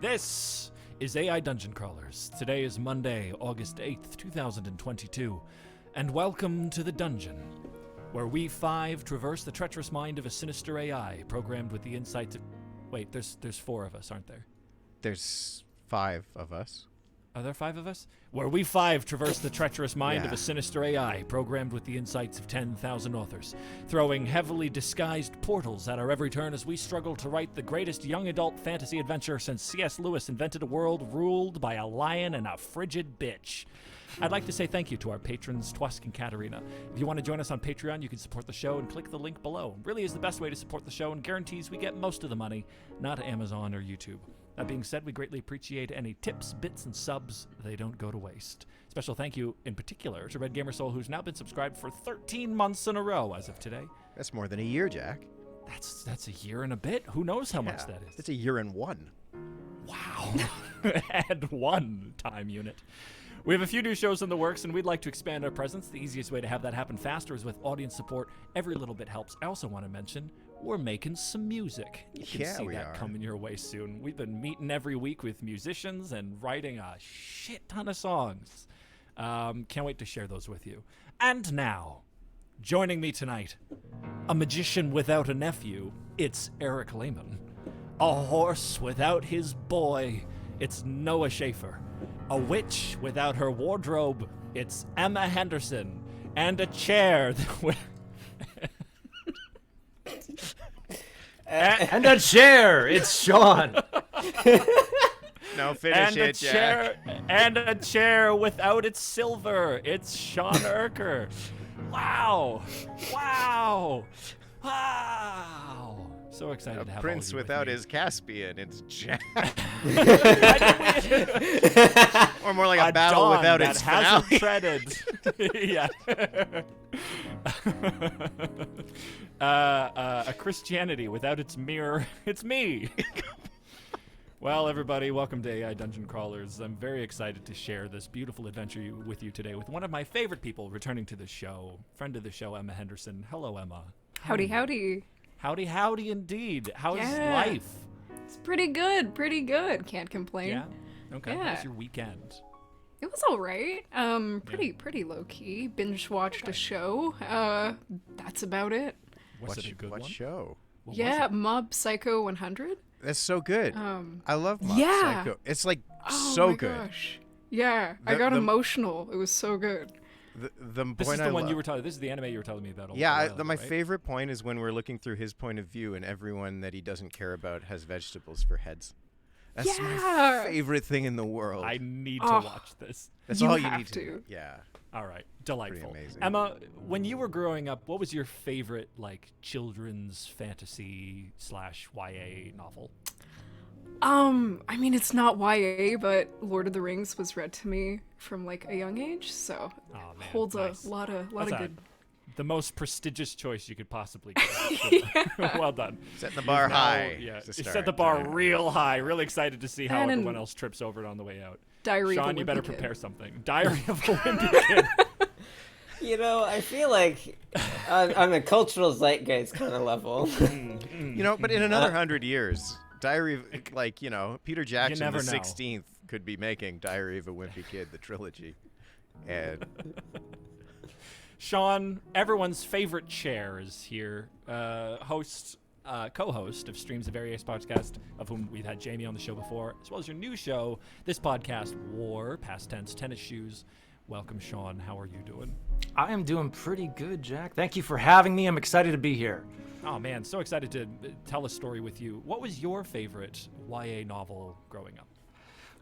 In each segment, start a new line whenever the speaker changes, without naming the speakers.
This is AI Dungeon Crawlers. Today is Monday, August 8th, 2022, and welcome to the dungeon, where we five traverse the treacherous mind of a sinister AI programmed with the insights of... Wait, there's four of us, aren't there?
There's 5 of us.
Are there 5 of us? Where we five traverse the treacherous mind of a sinister AI programmed with the insights of 10,000 authors, throwing heavily disguised portals at our every turn as we struggle to write the greatest young adult fantasy adventure since C.S. Lewis invented a world ruled by a lion and a frigid bitch. I'd like to say thank you to our patrons, Twask and Katarina. If you want to join us on Patreon, you can support the show and click the link below. It really is the best way to support the show and guarantees we get most of the money, not Amazon or YouTube. That being said, we greatly appreciate any tips, bits, and subs. They don't go to waste. Special thank you, in particular, to Red Gamer Soul, who's now been subscribed for 13 months in a row as of today.
That's more than a year, Jack.
That's a year and a bit. Who knows how much that is?
It's a year and 1.
Wow. Add 1 time unit. We have a few new shows in the works, and we'd like to expand our presence. The easiest way to have that happen faster is with audience support. Every little bit helps. I also want to mention we're making some music. You can see that coming your way soon. We've been meeting every week with musicians and writing a shit ton of songs. Can't wait to share those with you. And now, joining me tonight, a magician without a nephew, it's Eric Lehman. A horse without his boy, it's Noah Schaefer. A witch without her wardrobe, it's Emma Henderson. And a chair
and a chair, it's Shawn.
No, finish it, Jack.
And a chair without its silver, it's Shawn Erker. Wow. So excited to have
Prince
all of you
without
with me.
his Caspian, it's Jack. Or more like a battle
dawn
without
that
its
hasn't
finale.
treaded. Yeah. A Christianity without its mirror. It's me. Well, everybody, welcome to AI Dungeon Crawlers. I'm very excited to share this beautiful adventure with you today with one of my favorite people returning to the show, friend of the show, Emma Henderson. Hello, Emma.
Howdy, howdy.
Howdy indeed. How's life?
It's pretty good. Can't complain.
Yeah? Okay.
Yeah.
How was your weekend?
It was all right. Pretty low key. Binge watched a show. That's about it.
Was it a good one?
What show?
What was
Yeah,
it?
Mob Psycho 100.
That's so good. I love Mob
yeah.
Psycho. It's like
Oh
so
my
good.
gosh. Yeah, I got emotional. It was so good.
This is the one you were telling. This is the anime you were telling me about.
My favorite point is when we're looking through his point of view, and everyone that he doesn't care about has vegetables for heads. That's my favorite thing in the world.
I need to watch this.
That's
you
all you
have
need to do. Yeah.
All right, delightful.
Pretty amazing.
Emma, when you were growing up, what was your favorite children's fantasy / YA novel?
I mean, it's not YA, but Lord of the Rings was read to me from a young age, so holds
nice.
a lot of good.
The most prestigious choice you could possibly get.
Yeah.
Well done.
Setting the bar high.
Yeah,
to
you
start.
set the bar real high. Really excited to see how
And
everyone else trips over it on the way out.
Diary of a
Shawn, you better
Wimpy Kid.
prepare something. Diary of a Wimpy Kid.
You know, I feel like on a cultural zeitgeist kind of level.
But in another 100 years, Diary of, Peter Jackson,
never
the
know.
16th, could be making Diary of a Wimpy Kid, the trilogy. And
Shawn, everyone's favorite chair, is here. Co-host of Streams of Various Podcast, of whom we've had Jamie on the show before, as well as your new show, this podcast, War, past tense, tennis shoes. Welcome, Shawn. How are you doing?
I am doing pretty good, Jack. Thank you for having me. I'm excited to be here.
Oh, man, so excited to tell a story with you. What was your favorite YA novel growing up?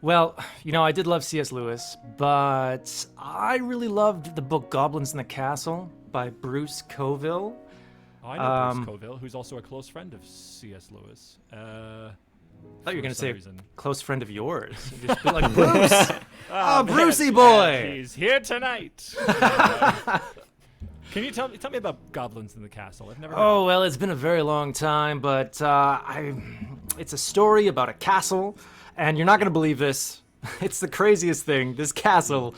Well, I did love C.S. Lewis, but I really loved the book Goblins in the Castle by Bruce Coville.
Oh, I know Bruce Coville, who's also a close friend of C.S. Lewis.
I thought you were going to say
reason.
close friend of yours. You'd just be like, Bruce! Oh, Brucey boy!
And he's here tonight. Can you tell me about Goblins in the Castle? I've never heard
Oh, well, it's been a very long time, but it's a story about a castle, and you're not going to believe this. It's the craziest thing. This castle,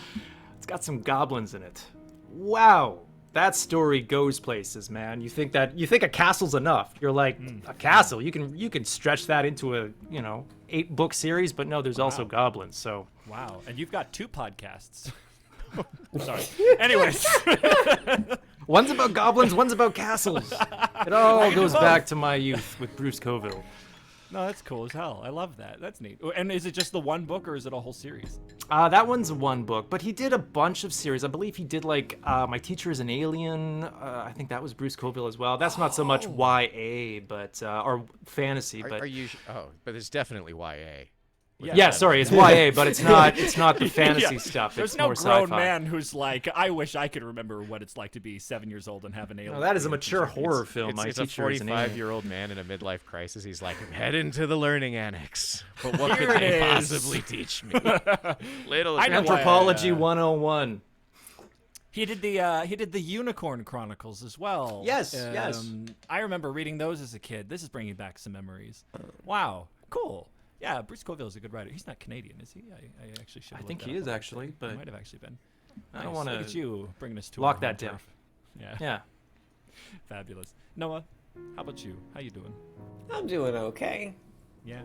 it's got some goblins in it. Wow. that story goes places, man. You think a castle's enough. You're like, a castle. You can stretch that into a 8-book series, but no, there's also goblins. So
Wow. And you've got 2 podcasts. Sorry. Anyways.
one's about goblins, one's about castles. It all goes back to my youth with Bruce Coville.
No, that's cool as hell. I love that. That's neat. And is it just the one book, or is it a whole series?
That one's one book, but he did a bunch of series. I believe he did like My Teacher is an Alien. I think that was Bruce Coville as well. That's not so much YA, but or fantasy. But
Are you? But it's definitely YA.
yeah, sorry, it's YA, but it's not the fantasy stuff.
There's
It's
no
more
grown
sci-fi.
man who's like, I wish I could remember what it's like to be 7 years old and have an alien.
No, that is a mature horror film. My
It's a
Teacher is an Alien.
45-year-old man in a midlife crisis. He's like, head into the learning annex. But what
Here
could
it
they
is.
possibly teach me? Little
I know
Anthropology 101.
He did the Unicorn Chronicles as well.
Yes, yes.
I remember reading those as a kid. This is bringing back some memories. Wow, cool. Yeah, Bruce Coville is a good writer. He's not Canadian, is he? I actually should.
I think he is actually,
He
but
might have actually been.
I don't
Nice.
wanna
Look at you bringing us to
lock
our
that
home
down.
turf. Yeah.
yeah.
Fabulous. Noah, how about you? How you doing?
I'm doing okay.
Yeah.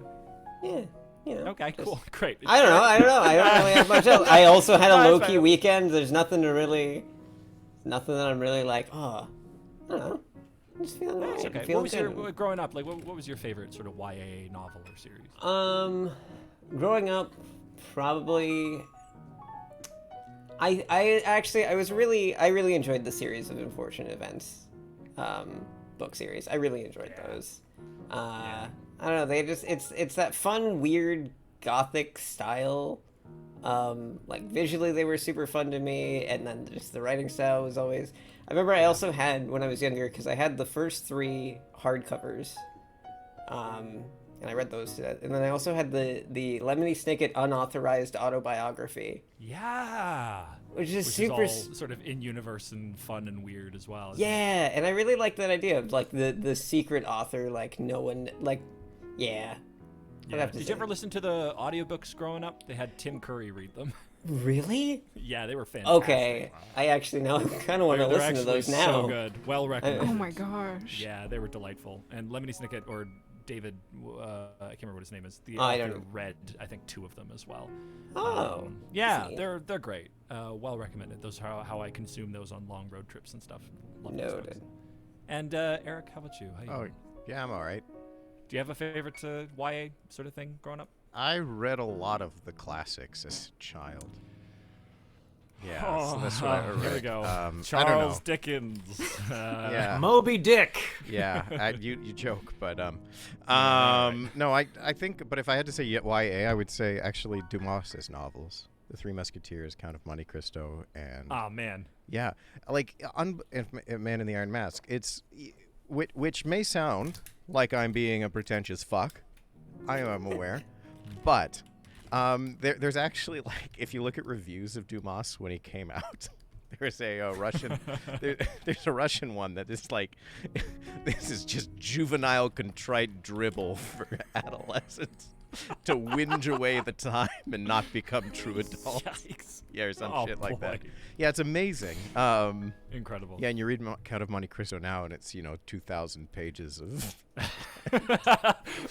Yeah,
Okay. Cool. Great.
I don't know. I don't really have much else. I also had a
No,
low
it's
key
fine.
weekend. There's nothing that I'm really like. Oh, I don't know. I'm just feeling
It's
alright.
okay.
Feeling
What was your
good.
growing up like? What was your favorite sort of YA novel or series?
Growing up, probably. I really enjoyed the series of Unfortunate Events, book series. I really enjoyed those. I don't know. It's that fun, weird, gothic style. Like visually, they were super fun to me, and then just the writing style was always. I remember I also had when I was younger because I had the first 3 hardcovers. And I read those to that. And then I also had the Lemony Snicket unauthorized autobiography,
Yeah.
which is
Which
super.
is all sort of in universe and fun and weird as well. isn't it?
Yeah, and I really like that idea of like the secret author, like no one, like, yeah. I'd
Yeah.
have to
Did
say.
you ever listen to the audiobooks growing up? They had Tim Curry read them.
Really?
Yeah, they were fantastic.
Okay, I actually now kind of want to
They're
listen to
actually
those now.
so good. Well recommended.
Oh my gosh.
Yeah, they were delightful. And Lemony Snicket or David, I can't remember what his name is. The
I
author
don't know.
read, I think, 2 of them as well.
Oh,
Yeah,
see.
they're great. Well recommended. Those are how I consume those on long road trips and stuff. Love those
Noted.
books. And Eric, how about you? How you
Oh,
doing?
yeah, I'm all right.
Do you have a favorite YA sort of thing growing up?
I read a lot of the classics as a child. Yeah, so that's what I read.
Here we go.
I don't know.
Charles Dickens.
Yeah.
Moby Dick.
Yeah, you joke, but no, I think, but if I had to say YA, I would say actually Dumas's novels, The Three Musketeers, Count of Monte Cristo, and
Oh man.
yeah, like Man in the Iron Mask. It's which may sound like I'm being a pretentious fuck. I am aware, but there's actually, like, if you look at reviews of Dumas when he came out, there's a Russian there's a Russian one that is like, this is just juvenile contrite dribble for adolescents to whinge away the time and not become true adults.
Yikes.
Yeah, or some
Oh,
shit like that.
boy.
Yeah, it's amazing.
Incredible.
Yeah, and you read Count of Monte Cristo now, and it's 2,000 pages of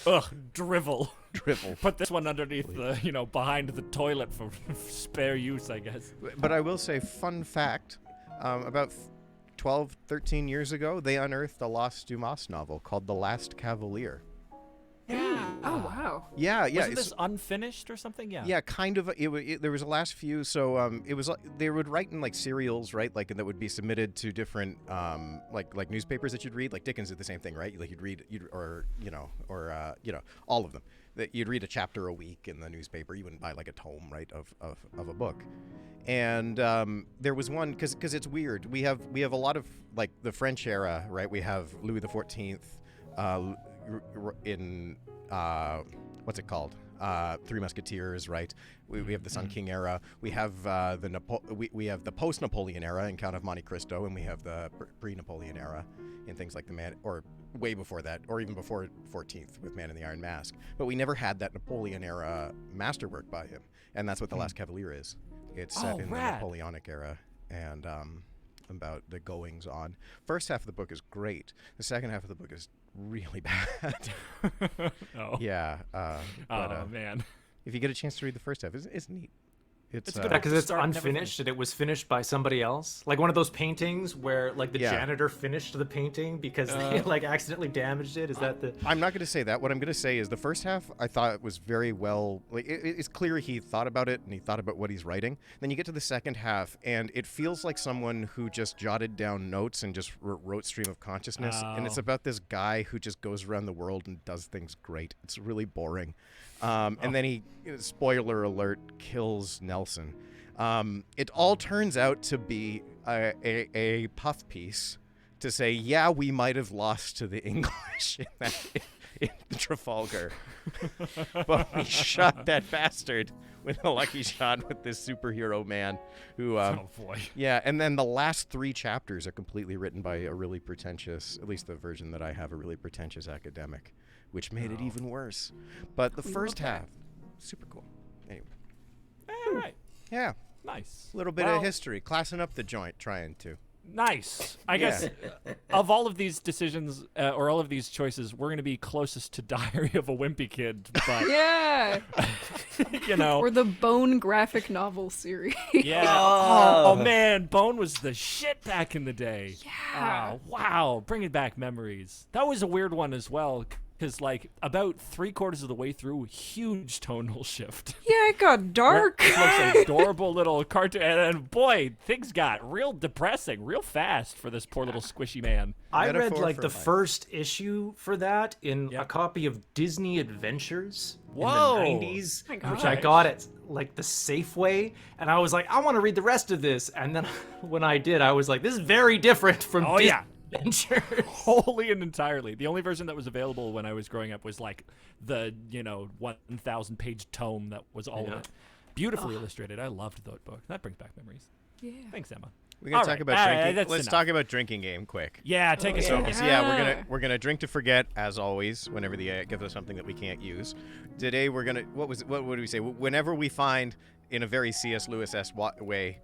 Ugh, drivel.
dribble.
Put this one underneath the, behind the toilet for spare use, I guess.
But I will say, fun fact, about 12, 13 years ago, they unearthed a lost Dumas novel called The Last Cavalier.
Oh wow.
Yeah, yeah.
Wasn't this unfinished or something? Yeah.
Yeah, kind of. There was a last few, so it was they would write in like serials, right? Like, and that would be submitted to different like newspapers that you'd read. Like Dickens did the same thing, right? Like all of them. That you'd read a chapter a week in the newspaper. You wouldn't buy like a tome, right, of a book. And there was one because it's weird. We have a lot of like the French era, right? We have Louis XIV in what's it called? Three Musketeers, right? We have the Sun King era. We have we have the post-Napoleon era in Count of Monte Cristo, and we have the pre-Napoleon era in things like or way before that, or even before 14th with Man in the Iron Mask. But we never had that Napoleon era masterwork by him, and that's what The Last Cavalier is. It's set in the
rad.
Napoleonic era, and about the goings on. First half of the book is great. The second half of the book is really bad.
Oh.
Yeah.
Man.
If you get a chance to read the first half, it's neat. It's
a good
Because it's
Start, never
unfinished and it was finished by somebody else. Like one of those paintings where like the janitor finished the painting because they like accidentally damaged it. Is that the...
I'm not going to say that. What I'm going to say is the first half I thought was very well. Like it's clear he thought about it and he thought about what he's writing. Then you get to the second half and it feels like someone who just jotted down notes and just wrote stream of consciousness. And it's about this guy who just goes around the world and does things great. It's really boring. And then he, spoiler alert, kills Nelson. It all turns out to be a puff piece to say, yeah, we might have lost to the English in Trafalgar. But we shot that bastard with a lucky shot with this superhero man who...
oh, boy.
Yeah, and then the last 3 chapters are completely written by a really pretentious, at least the version that I have, a really pretentious academic, which made it even worse. But the first half, super cool. Anyway.
All right.
Yeah.
Nice.
A little bit of history, classing up the joint, trying to.
Nice. I guess of all of these decisions or all of these choices, we're going to be closest to Diary of a Wimpy Kid. But,
Yeah.
you know.
Or the Bone graphic novel series.
Yeah. Oh, man. Bone was the shit back in the day.
Yeah.
Oh, wow. Bringing back memories. That was a weird one as well. Because, like, about 3/4 of the way through, huge tonal shift.
Yeah, it got dark.
It looks like adorable little cartoon. And boy, things got real depressing real fast for this poor little squishy man.
I read
Metaphor
like
for
the
life.
first issue for that in
Yep.
a copy of Disney Adventures
Whoa.
in the 90s,
My
which
gosh.
I got at like the Safeway, and I was like, I want to read the rest of this. And then when I did, I was like, this is very different from
Oh,
Disney
yeah.
Adventures.
Wholly and entirely. The only version that was available when I was growing up was like the, 1,000 page tome that was all of
Yeah.
it. Beautifully illustrated. I loved that book. That brings back memories.
Yeah.
Thanks, Emma.
We're gonna
All
talk
right.
about
All right,
drinking.
that's
Let's
enough.
talk about drinking game quick.
Yeah, take us
So,
over.
so we're gonna drink to forget as always. Whenever the gives us something that we can't use, today we're gonna what would we say? Whenever we find in a very C.S. Lewis-esque way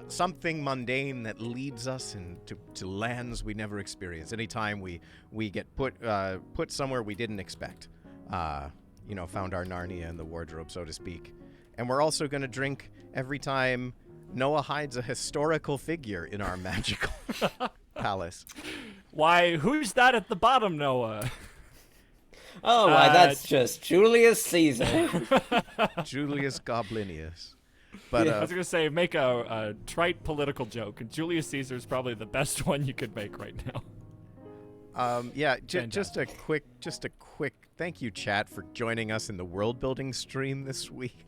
something mundane that leads us to lands we never experienced. Anytime we get put somewhere we didn't expect, found our Narnia in the wardrobe, so to speak. And we're also gonna drink every time Noah hides a historical figure in our magical palace.
Why, who's that at the bottom, Noah?
Oh, why, that's just Julius Caesar.
Julius Goblinius. But
I was going to say, make a trite political joke, and Julius Caesar's probably the best one you could make right now.
just a quick thank you, chat, for joining us in the world building stream this week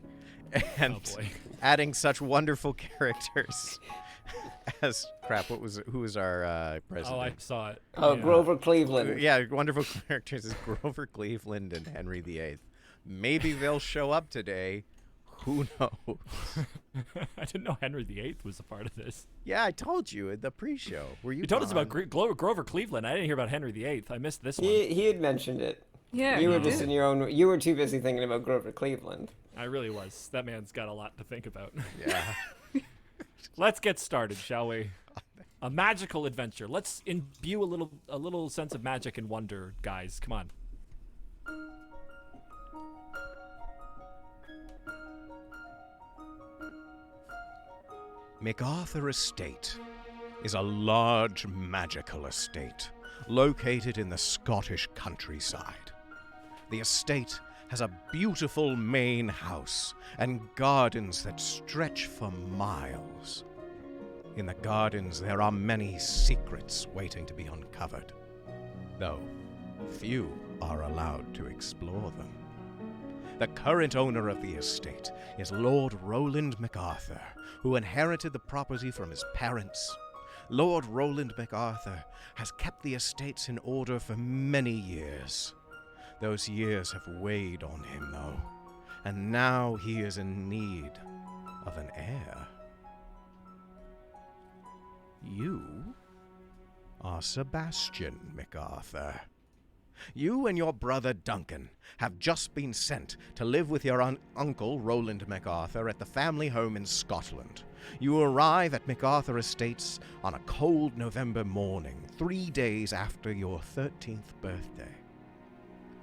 and
boy.
adding such wonderful characters as who was our president?
Oh, I saw it.
Oh,
Yeah.
Grover Cleveland.
Yeah, wonderful characters as Grover Cleveland and Henry VIII. Maybe they'll show up today. Who knows?
I didn't know Henry VIII was a part of this.
Yeah, I told you in the pre-show. Were you?
You told us about
gone?
Grover Cleveland. I didn't hear about Henry VIII. I missed this one.
He had mentioned it.
Yeah.
You were
you
just
did.
in your own. You were too busy thinking about Grover Cleveland.
I really was. That man's got a lot to think about.
Yeah.
Let's get started, shall we? A magical adventure. Let's imbue a little sense of magic and wonder, guys. Come on.
Macarthur Estate is a large magical estate located in the Scottish countryside. The estate has a beautiful main house and gardens that stretch for miles. In the gardens there are many secrets waiting to be uncovered, though few are allowed to explore them. The current owner of the estate is Lord Roland Macarthur, who inherited the property from his parents. Lord Roland Macarthur has kept the estates in order for many years. Those years have weighed on him, though, and now he is in need of an heir. You are Sebastian Macarthur. You and your brother Duncan have just been sent to live with your uncle Roland Macarthur at the family home in Scotland, You arrive at Macarthur Estates on a cold November morning, 3 days after your 13th birthday.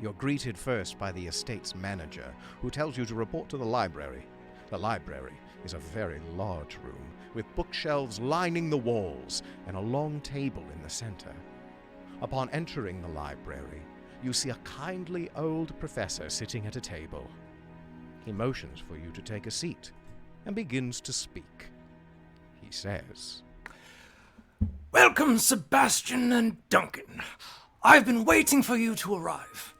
You're greeted first by the estate's manager, who tells you to report to the library. The library is a very large room, with bookshelves lining the walls and a long table in the center. Upon entering the library, you see a kindly old professor sitting at a table. He motions for you to take a seat and begins to speak. He says,
"Welcome, Sebastian and Duncan. I've been waiting for you to arrive.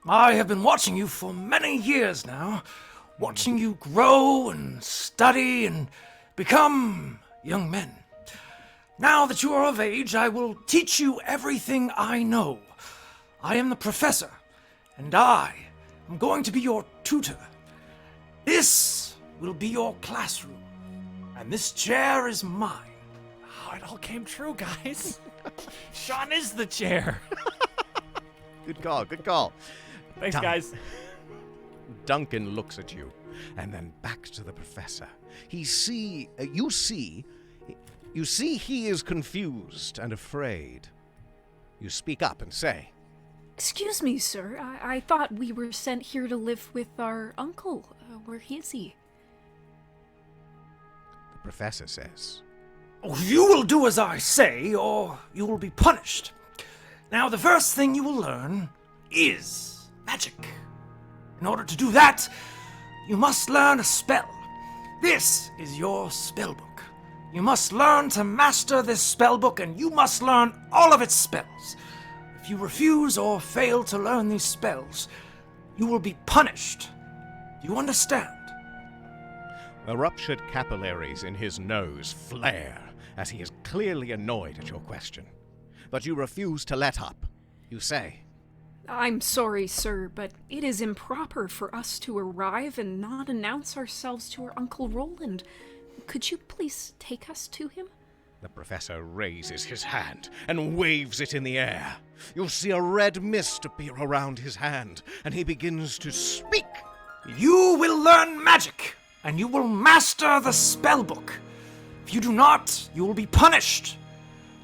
I have been watching you for many years now, watching you grow and study and become young men. Now that you are of age, I will teach you everything I know. I am the professor, and I am going to be your tutor. This will be your classroom, and this chair is mine."
Oh, it all came true, guys. Shawn is the chair.
Good call, good call.
Thanks, guys.
Duncan looks at you, and then back to the professor. You see he is confused and afraid. You speak up and say,
Excuse me, sir. I thought we were sent here to live with our uncle. Where is he?
the professor says,
You will do as I say, or you will be punished. Now, the first thing you will learn is magic. In order to do that, you must learn a spell. This is your spell book. You must learn to master this spell book, and you must learn all of its spells. If you refuse or fail to learn these spells, you will be punished. Do you understand?
The ruptured capillaries in his nose flare as he is clearly annoyed at your question. But you refuse to let up. You say,
I'm sorry, sir, but it is improper for us to arrive and not announce ourselves to our Uncle Roland. Could you please take us to him?
The professor raises his hand and waves it in the air. You'll see a red mist appear around his hand, and he begins to speak.
You will learn magic, and you will master the spell book. If you do not, you will be punished.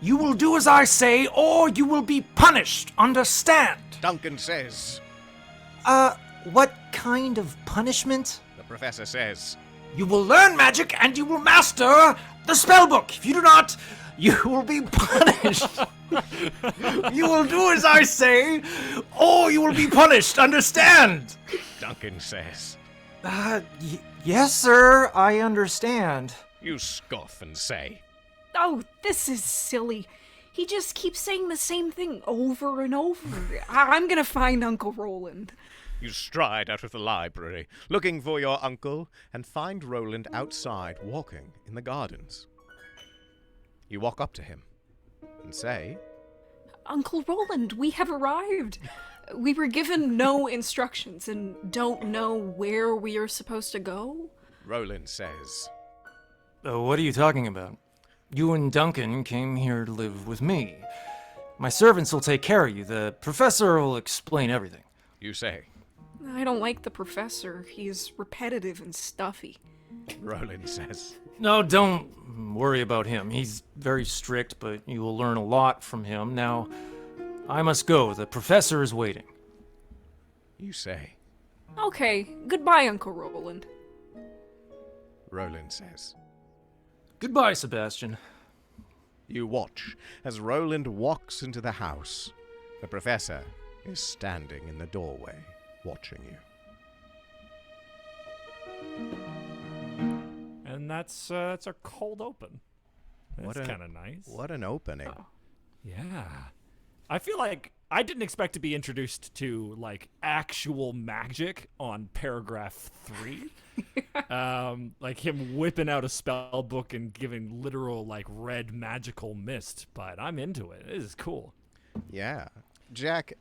You will do as I say, or you will be punished. Understand?
Duncan says.
What kind of punishment?
The professor says.
You will learn magic, and you will master the spell book. If you do not, you will be punished. You will do as I say, or you will be punished. Understand?
Duncan says.
Yes, sir, I understand.
You scoff and say.
Oh, this is silly. He just keeps saying the same thing over and over. I'm gonna find Uncle Roland.
You stride out of the library, looking for your uncle, and find Roland outside walking in the gardens. You walk up to him and say,
Uncle Roland, we have arrived. We were given no instructions and don't know where we are supposed to go.
Roland says,
What are you talking about? You and Duncan came here to live with me. My servants will take care of you. The professor will explain everything.
You say,
I don't like the professor. He's repetitive and stuffy.
Roland says,
No, don't worry about him. He's very strict, but you will learn a lot from him. Now, I must go. The professor is waiting.
You say,
Okay, goodbye, Uncle Roland.
Roland says.
Goodbye, Sebastian.
You watch as Roland walks into the house. The professor is standing in the doorway, watching you.
And that's our cold open. That's kind of nice.
What an opening.
Yeah. I feel like I didn't expect to be introduced to, like, actual magic on paragraph 3. Like him whipping out a spell book and giving literal, like, red magical mist. But I'm into it. This is cool.
Yeah. Jack,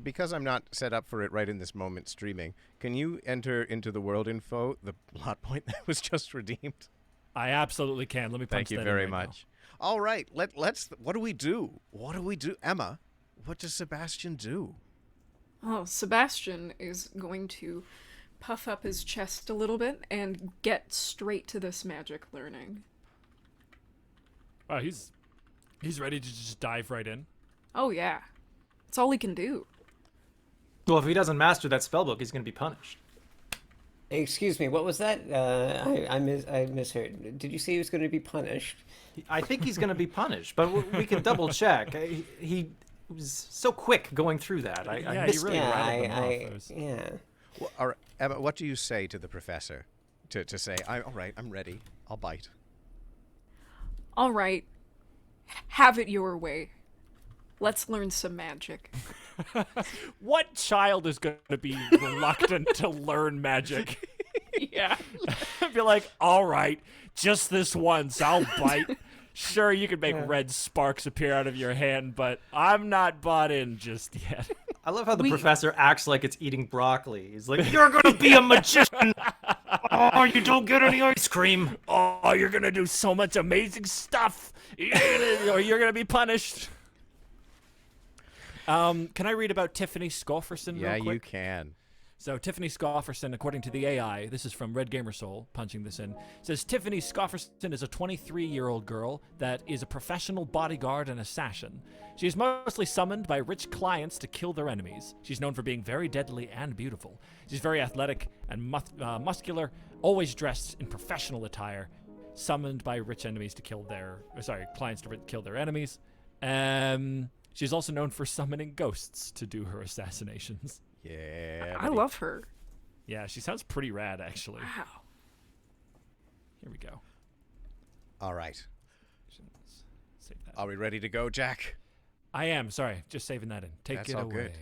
because I'm not set up for it right in this moment streaming, can you enter into the world info the plot point that was just redeemed?
I absolutely can. Let me punch
Thank you
that in
very
right
much. All right, let's. What do we do? What do we do, Emma? What does Sebastian do?
Oh, Sebastian is going to puff up his chest a little bit and get straight to this magic learning.
Wow, he's ready to just dive right in.
Oh yeah. That's all he can do.
Well, if he doesn't master that spellbook, he's going to be punished.
Excuse me, what was that? I misheard. Did you say he was going to be punished?
I think he's going to be punished, but we can double check. He was so quick going through that. I
Yeah,
missed
he really
it.
rattled them off. It was-
Yeah.
Well, all right, Emma, what do you say to the professor? To say, all right, I'm ready. I'll bite.
All right. Have it your way. Let's learn some magic.
What child is going to be reluctant to learn magic?
Yeah.
Be like, all right, just this once, I'll bite. Sure, you can make red sparks appear out of your hand, but I'm not bought in just yet.
I love how the professor acts like it's eating broccoli. He's like, "You're going to be a magician. Oh, you don't get any ice cream.
Oh, you're going to do so much amazing stuff. You're going to be punished. Can I read about Tiffany Scofferson
Yeah,
real quick?
you can.
So Tiffany Scofferson, according to the AI, this is from Red Gamer Soul, punching this in, says Tiffany Scofferson is a 23-year-old girl that is a professional bodyguard and assassin. She is mostly summoned by rich clients to kill their enemies. She's known for being very deadly and beautiful. She's very athletic and muscular, always dressed in professional attire, summoned by rich enemies to kill clients to kill their enemies. She's also known for summoning ghosts to do her assassinations.
Yeah.
I love her.
Yeah, she sounds pretty rad, actually.
Wow.
Here we go.
All right.
Save that.
Are we ready to go, Jack?
I am. Sorry, just saving that in. Take
That's
it
all
away.
good.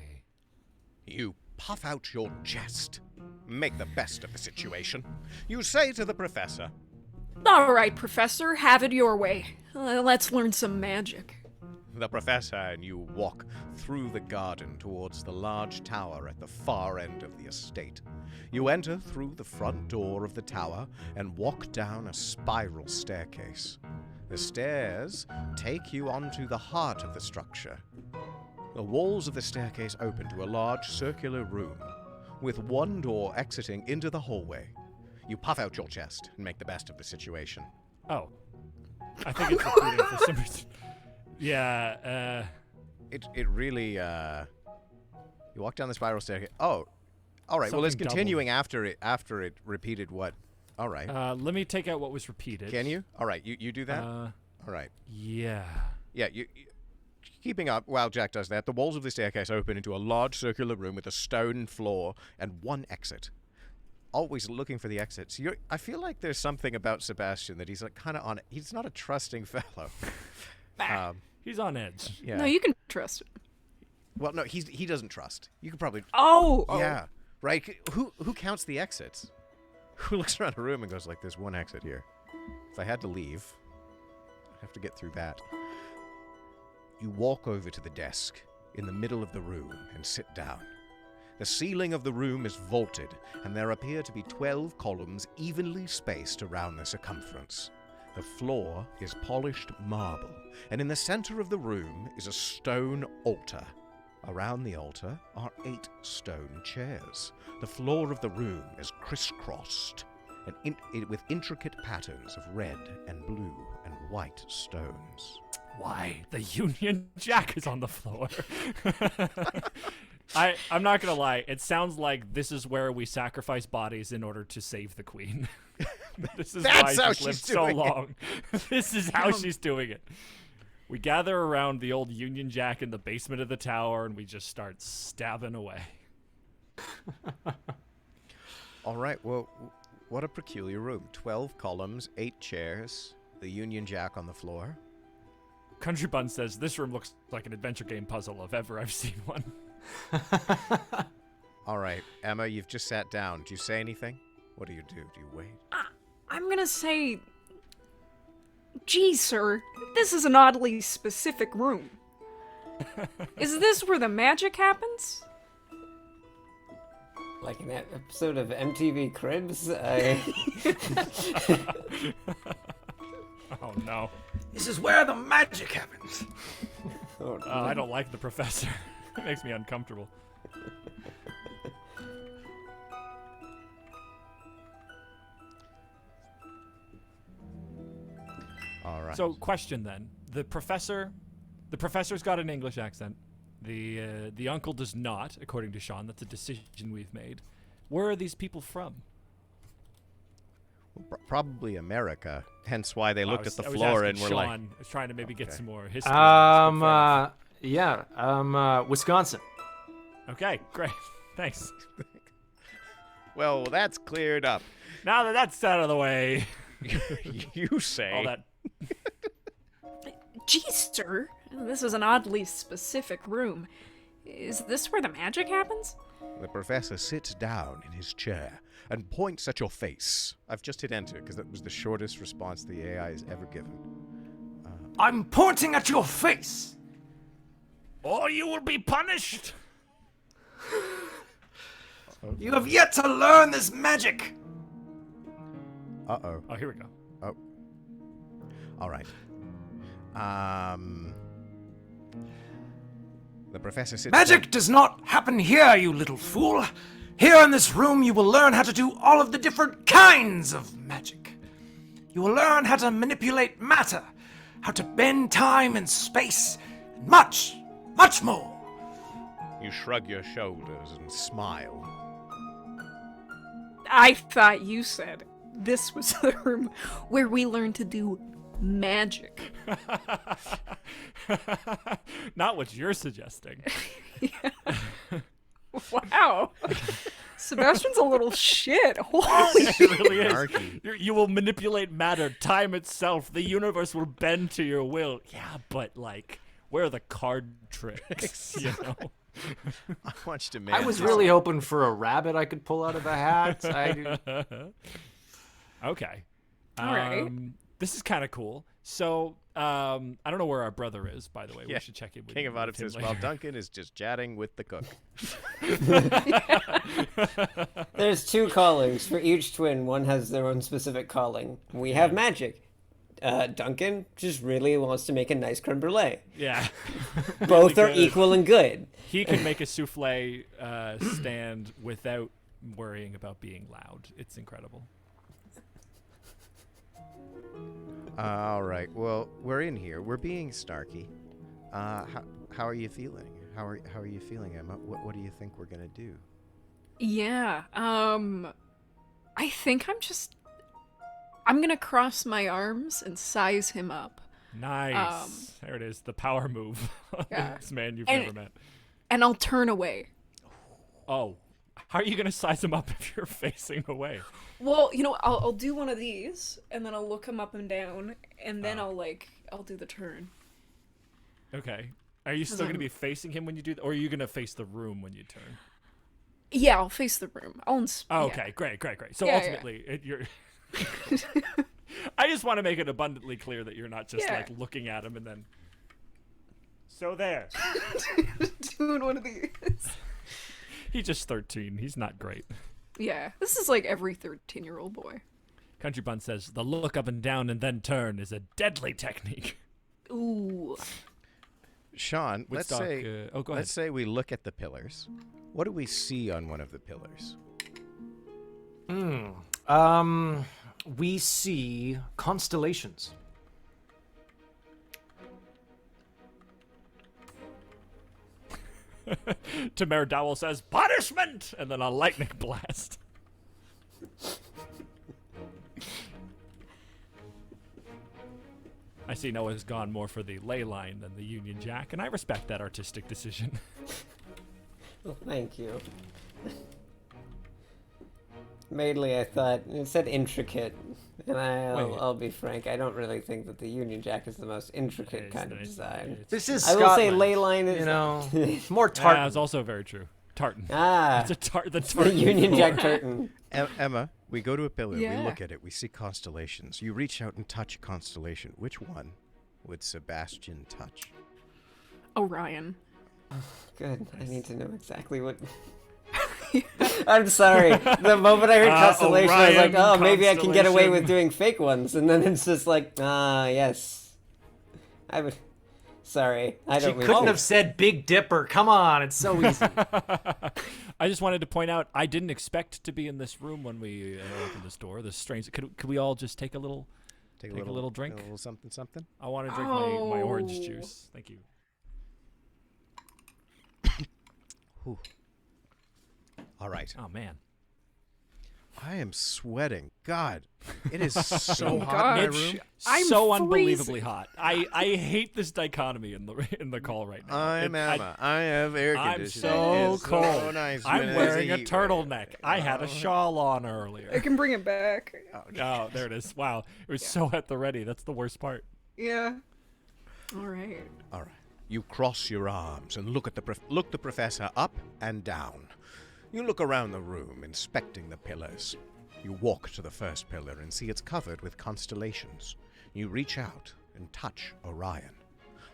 You puff out your chest. Make the best of the situation. You say to the professor,
All right, Professor, have it your way. Let's learn some magic.
the professor and you walk through the garden towards the large tower at the far end of the estate. You enter through the front door of the tower and walk down a spiral staircase. The stairs take you onto the heart of the structure. The walls of the staircase open to a large circular room, with one door exiting into the hallway. You puff out your chest and make the best of the situation.
Oh. I think it's repeating for some reason. Yeah,
It really, you walk down the spiral staircase. Oh, all right. Well, it's
Something
continuing after it repeated what? All right.
let me take out what was repeated.
Can you? All right. You do that? All right.
Yeah.
Yeah, you keeping up while Jack does that, the walls of the staircase open into a large circular room with a stone floor and one exit. Always looking for the exits. I feel like there's something about Sebastian that he's like kind of on. He's not a trusting fellow.
He's on edge.
Yeah.
No, you can trust him.
Well, no, he doesn't trust. You could probably.
Oh!
Yeah. Right. Who counts the exits? Who looks around a room and goes like, "There's one exit here. If I had to leave, I'd have to get through that." You walk over to the desk in the middle of the room and sit down. The ceiling of the room is vaulted, and there appear to be 12 columns evenly spaced around the circumference. The floor is polished marble, and in the center of the room is a stone altar. Around the altar are 8 stone chairs. The floor of the room is crisscrossed and with intricate patterns of red and blue and white stones.
Why? The Union Jack is on the floor. I'm not going to lie. It sounds like this is where we sacrifice bodies in order to save the queen. This is
That's
why
how
she's lived
she's
so
doing it.
long. This is how she's doing it. We gather around the old Union Jack in the basement of the tower, and we just start stabbing away.
All right, well, what a peculiar room. 12 columns, 8 chairs, the Union Jack on the floor.
Country Bun says, this room looks like an adventure game puzzle if ever I've seen one.
All right, Emma, you've just sat down. Do you say anything? What do? Do you wait?
I'm gonna say... Gee, sir, this is an oddly specific room. Is this where the magic happens?
Like in that episode of MTV Cribs,
Oh, no.
This is where the magic happens.
I don't like the professor. It makes me uncomfortable. So, question then: the professor's got an English accent. The uncle does not, according to Shawn. That's a decision we've made. Where are these people from?
Probably America. Hence why they looked at the
I was
floor
asking
and were
Shawn.
like,
I was trying to maybe get some more history.
Wisconsin.
Okay, great. Thanks.
well, that's cleared up.
Now that that's out of the way,
You say.
all that.
Geez, sir, this is an oddly specific room. Is this where the magic happens?
The professor sits down in his chair and points at your face. I've just hit enter because that was the shortest response the AI has ever given.
I'm pointing at your face.
Or you will be punished.
You have yet to learn this magic.
Uh-oh.
Oh, here we go.
Oh. All right. The professor sits
Magic does not happen here, you little fool. Here in this room, you will learn how to do all of the different kinds of magic. You will learn how to manipulate matter, how to bend time and space, and much, much more.
You shrug your shoulders and smile.
I thought you said this was the room where we learn to do magic.
Not what you're suggesting.
Wow. Sebastian's a little shit. Holy
It really is.
Snarky.
You will manipulate matter, time itself. The universe will bend to your will. Yeah, but like, where are the card tricks? You know.
I want you to
I was really hoping for a rabbit I could pull out of a hat.
Okay.
All right.
This is kind of cool. So, I don't know where our brother is, by the way.
Yeah.
We should check in with
King of
with
Odyssey
him
says, while
later.
Duncan is just chatting with the cook.
There's two callings for each twin. One has their own specific calling. We have magic. Duncan just really wants to make a nice creme brulee.
Yeah.
Both are
good.
equal and good.
He can make a souffle stand without worrying about being loud. It's incredible.
All right. Well, we're in here. We're being snarky. How are you feeling? How are you feeling, Emma? What do you think we're gonna do?
Yeah. I think I'm gonna cross my arms and size him up.
Nice. There it is. The power move.
Yeah.
This man you've
And-
never met.
And I'll turn away.
Oh. How are you going to size him up if you're facing away?
Well, I'll do one of these, and then I'll look him up and down, and then I'll do the turn.
Okay. Are you still going to be facing him when you do that? Or are you going to face the room when you turn?
Yeah, I'll face the room.
Okay, great. So
Yeah,
ultimately, you're... I just want to make it abundantly clear that you're not just,
Yeah.
looking at him and then... So there.
Doing one of these.
He's just 13. He's not great.
Yeah, this is like every 13-year-old boy.
Country Bun says, the look up and down and then turn is a deadly technique.
Ooh.
Shawn, let's
Woodstock,
say
go ahead.
let's say we look at the pillars. What do we see on one of the pillars?
We see constellations.
Tamara Dowell says, punishment! And then a lightning blast. I see Noah's gone more for the ley line than the Union Jack, and I respect that artistic decision.
Well, thank you. Mainly, I thought it said intricate, and I'll be frank. I don't really think that the Union Jack is the most intricate kind of design.
This is
I will say
Scotland,
ley line is
it's more tartan.
That's also very true. Tartan.
ah
It's a the
the
tartan.
Union Jack tartan.
Emma, we go to a pillar.
Yeah.
We look at it. We see constellations. You reach out and touch a constellation. Which one would Sebastian touch?
Orion.
Good. I need to know exactly what. I'm sorry. The moment I heard constellation, I was like,
Orion
oh, maybe I can get away with
constellation.
doing fake ones. And then it's just like, yes. I would. Sorry. I
She
don't mean
couldn't
to.
have said Big Dipper. Come on, it's so easy.
I just wanted to point out I didn't expect to be in this room when we opened this door. This strange. Could we all just take a little
Take
a little drink.
A little something, something.
I want to drink my orange juice. Thank you.
Whew. All right.
Oh, man.
I am sweating. God, it is so hot
God.
in my
It's
room.
I'm
so
freezing.
unbelievably hot. I hate this dichotomy in the call right now.
I'm Emma. I have air
I'm
conditioning.
so
It's
cold.
So nice
I'm
when there's
wearing a
heat
turtleneck. I had a
wave.
shawl on earlier.
I can bring it back.
Oh, there it is. Wow. It was so at the ready. That's the worst part.
Yeah. All right.
All right. You cross your arms and look at look the professor up and down. You look around the room, inspecting the pillars. You walk to the first pillar and see it's covered with constellations. You reach out and touch Orion.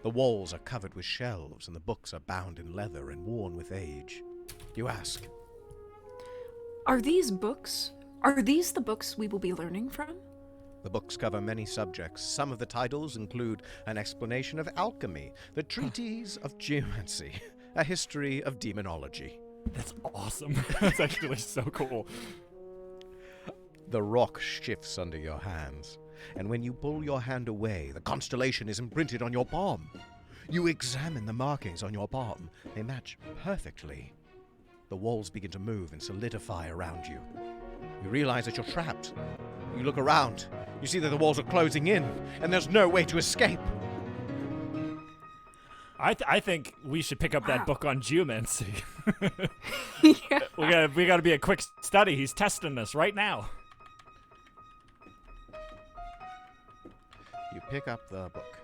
The walls are covered with shelves and the books are bound in leather and worn with age. You ask,
Are these the books we will be learning from?
the books cover many subjects. Some of the titles include an explanation of alchemy, the treatise of geomancy, a history of demonology.
That's awesome. That's actually so cool.
The rock shifts under your hands, and when you pull your hand away, the constellation is imprinted on your palm. You examine the markings on your palm. They match perfectly. The walls begin to move and solidify around you. You realize that you're trapped. You look around. You see that the walls are closing in, and there's no way to escape.
I think we should pick up that
Wow.
book on geomancy.
Yeah.
we gotta be a quick study. He's testing us right now.
You pick up the book.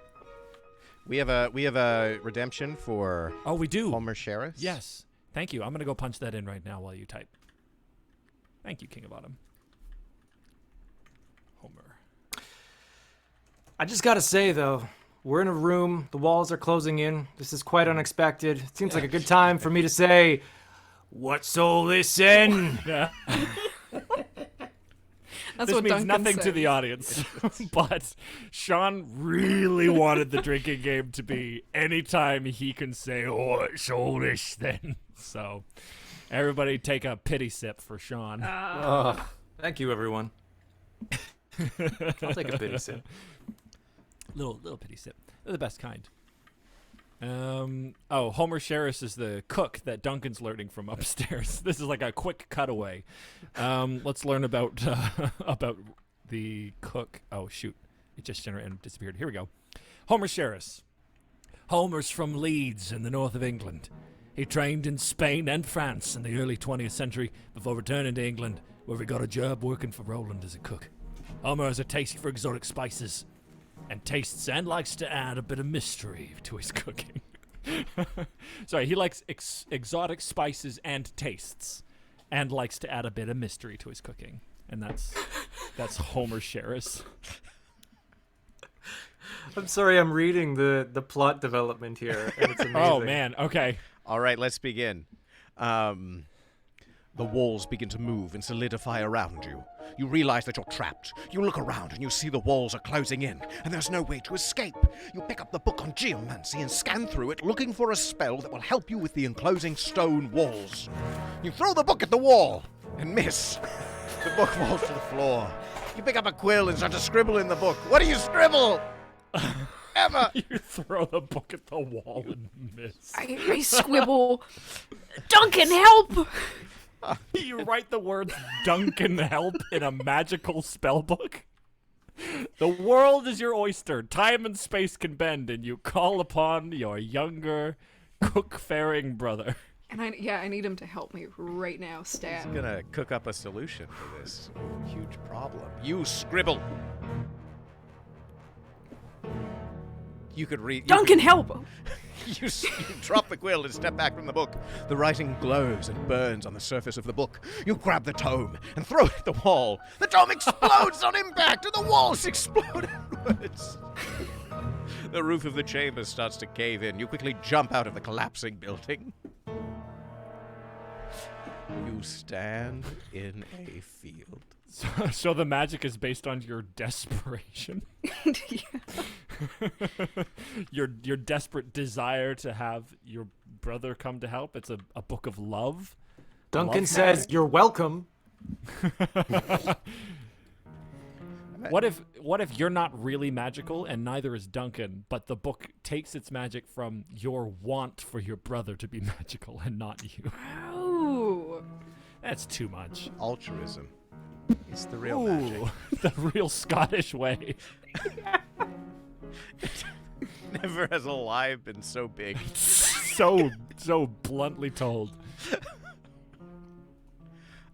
We have a redemption for
Oh, we do.
Homer Sheriff.
Yes. Thank you. I'm gonna go punch that in right now while you type. Thank you, King of Autumn. Homer.
I just gotta say though, we're in a room, the walls are closing in. This is quite unexpected. It seems like a good time for me to say, what's all this in?
Yeah.
That's
This
what
means
Duncan
nothing to
says.
the audience, but Shawn really wanted the drinking game to be anytime he can say, "Oh, it's all this then." So, everybody take a pity sip for Shawn.
Thank you, everyone. I'll take a pity sip.
Little pity sip. They're the best kind. Homer Sheriff is the cook that Duncan's learning from upstairs. This is like a quick cutaway. Let's learn about the cook. Oh shoot, it just generated and disappeared. Here we go. Homer Sheriff. Homer's from Leeds in the north of England. He trained in Spain and France in the early 20th century before returning to England, where he got a job working for Roland as a cook. Homer has a taste for exotic spices and tastes and likes to add a bit of mystery to his cooking. Sorry, he likes exotic spices and tastes and likes to add a bit of mystery to his cooking. And that's Homer Sheriff.
I'm sorry, I'm reading the plot development here, and it's amazing.
Oh, man. Okay.
All right, let's begin. The walls begin to move and solidify around you. You realize that you're trapped. You look around and you see the walls are closing in, and there's no way to escape. You pick up the book on geomancy and scan through it, looking for a spell that will help you with the enclosing stone walls. You throw the book at the wall and miss. The book falls to the floor. You pick up a quill and start to scribble in the book. What do you scribble? Emma!
You throw the book at the wall and miss.
I squibble. Duncan, help!
You write the words Duncan help in a magical spell book? The world is your oyster. Time and space can bend, and you call upon your younger, cook-faring brother.
And I need him to help me right now, Stat.
I'm gonna cook up a solution for this huge problem. You scribble. You could read.
Duncan, help!
You drop the quill and step back from the book. The writing glows and burns on the surface of the book. You grab the tome and throw it at the wall. The tome explodes on impact, and the walls explode outwards. The roof of the chamber starts to cave in. You quickly jump out of the collapsing building. You stand in a field.
So the magic is based on your desperation. Your desperate desire to have your brother come to help. It's a book of love.
Duncan
Love
says,
magic.
"You're welcome."
What if what if you're not really magical and neither is Duncan, but the book takes its magic from your want for your brother to be magical and not you?
Oh.
That's too much.
Altruism. It's the real magic.
The real Scottish way.
Never has a lie been so big.
So bluntly told.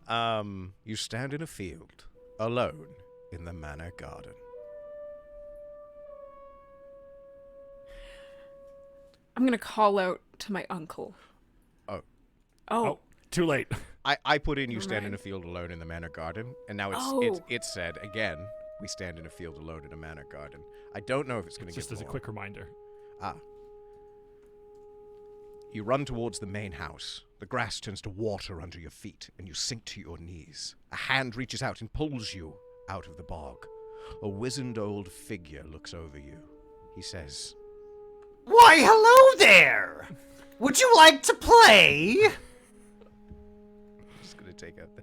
You stand in a field, alone, in the manor garden.
I'm gonna call out to my uncle.
Oh.
Oh, too late.
I put in you stand in
Right.
a field alone in the manor garden, and now it's said again, we stand in a field alone in a manor garden. I don't know if it's going to get
Just as a
more.
quick reminder.
You run towards the main house. The grass turns to water under your feet, and you sink to your knees. A hand reaches out and pulls you out of the bog. A wizened old figure looks over you. He says,
Why, hello there! Would you like to play?
I'm just going to take out the...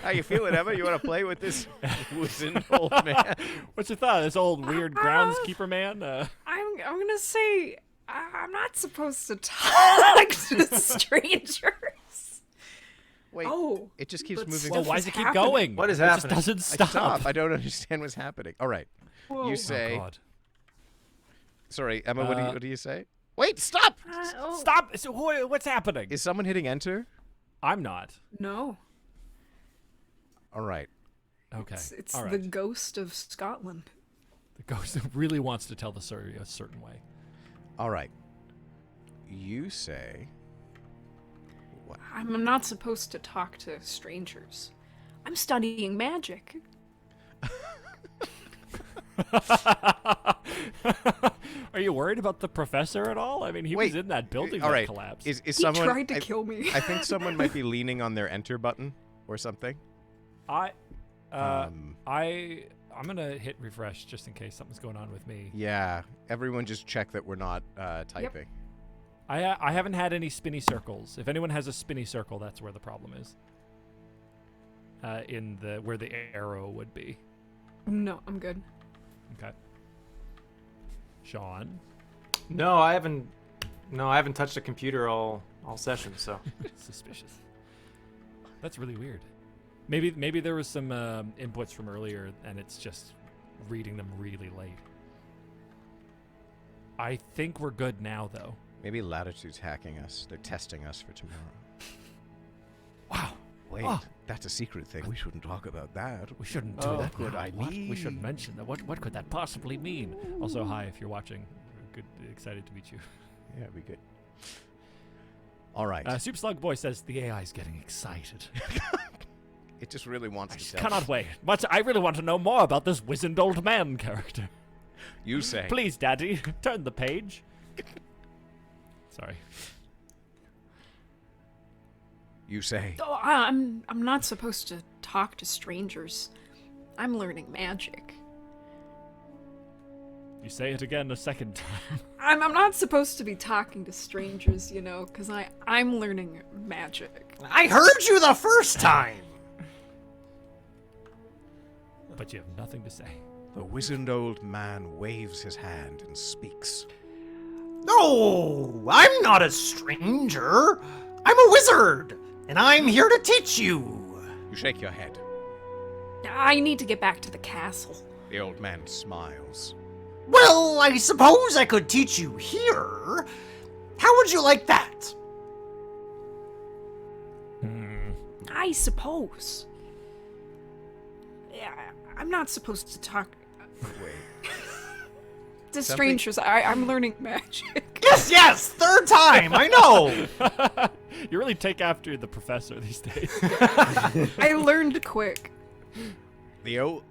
How you feeling, Emma? You want to play with this wizened old man?
What's your thought? This old weird groundskeeper man?
I'm gonna say I'm not supposed to talk to strangers.
Wait,
Oh,
it just keeps
but
moving.
Well,
stuff
why
is
does it keep
happening.
going?
What is
It
happening?
just doesn't stop.
I don't understand what's happening. All right.
Whoa.
You say...
Oh, God.
Sorry, Emma, what do you say? Wait, stop!
Stop! So, what's happening?
Is someone hitting enter?
I'm not.
No,
All right.
Okay.
it's
All right.
the ghost of Scotland.
The ghost really wants to tell the story a certain way.
All right. You say...
I'm not supposed to talk to strangers. I'm studying magic.
Are you worried about the professor at all? I mean, he was in that building
all
that
right.
collapsed.
Is
He
someone...
tried to kill me.
I think someone might be leaning on their enter button or something.
I'm gonna hit refresh just in case something's going on with me.
Yeah. Everyone just check that we're not typing.
I haven't had any spinny circles. If anyone has a spinny circle, that's where the problem is. In the where the arrow would be.
No, I'm good.
Okay. Shawn.
No, I haven't touched a computer all session, so.
Suspicious. That's really weird. Maybe there was some inputs from earlier, and it's just reading them really late. I think we're good now, though.
Maybe Latitude's hacking us. They're testing us for tomorrow.
Wow.
Wait,
Oh.
that's a secret thing. We shouldn't talk about that.
We shouldn't do
Oh,
that.
good
now. What? We shouldn't
idea.
mention that. What could that possibly mean? Also, hi if you're watching. Good, excited to meet you.
Yeah, we good. All right.
Super Slug Boy says the AI is getting excited.
It just really wants
I
to
just
tell.
cannot wait. But I really want to know more about this wizened old man character.
You say.
Please, Daddy, turn the page. Sorry.
You say.
Oh, I'm not supposed to talk to strangers. I'm learning magic.
You say it again a second time.
I'm not supposed to be talking to strangers, you know, because I'm learning magic.
I heard you the first time.
But you have nothing to say.
The wizened old man waves his hand and speaks.
No, I'm not a stranger. I'm a wizard, and I'm here to teach you.
You shake your head.
I need to get back to the castle.
The old man smiles.
Well, I suppose I could teach you here. How would you like that?
I suppose. Yeah, I'm not supposed to talk
Wait.
to strangers. I'm learning magic.
Yes, third time, I know.
You really take after the professor these days.
I learned quick.
The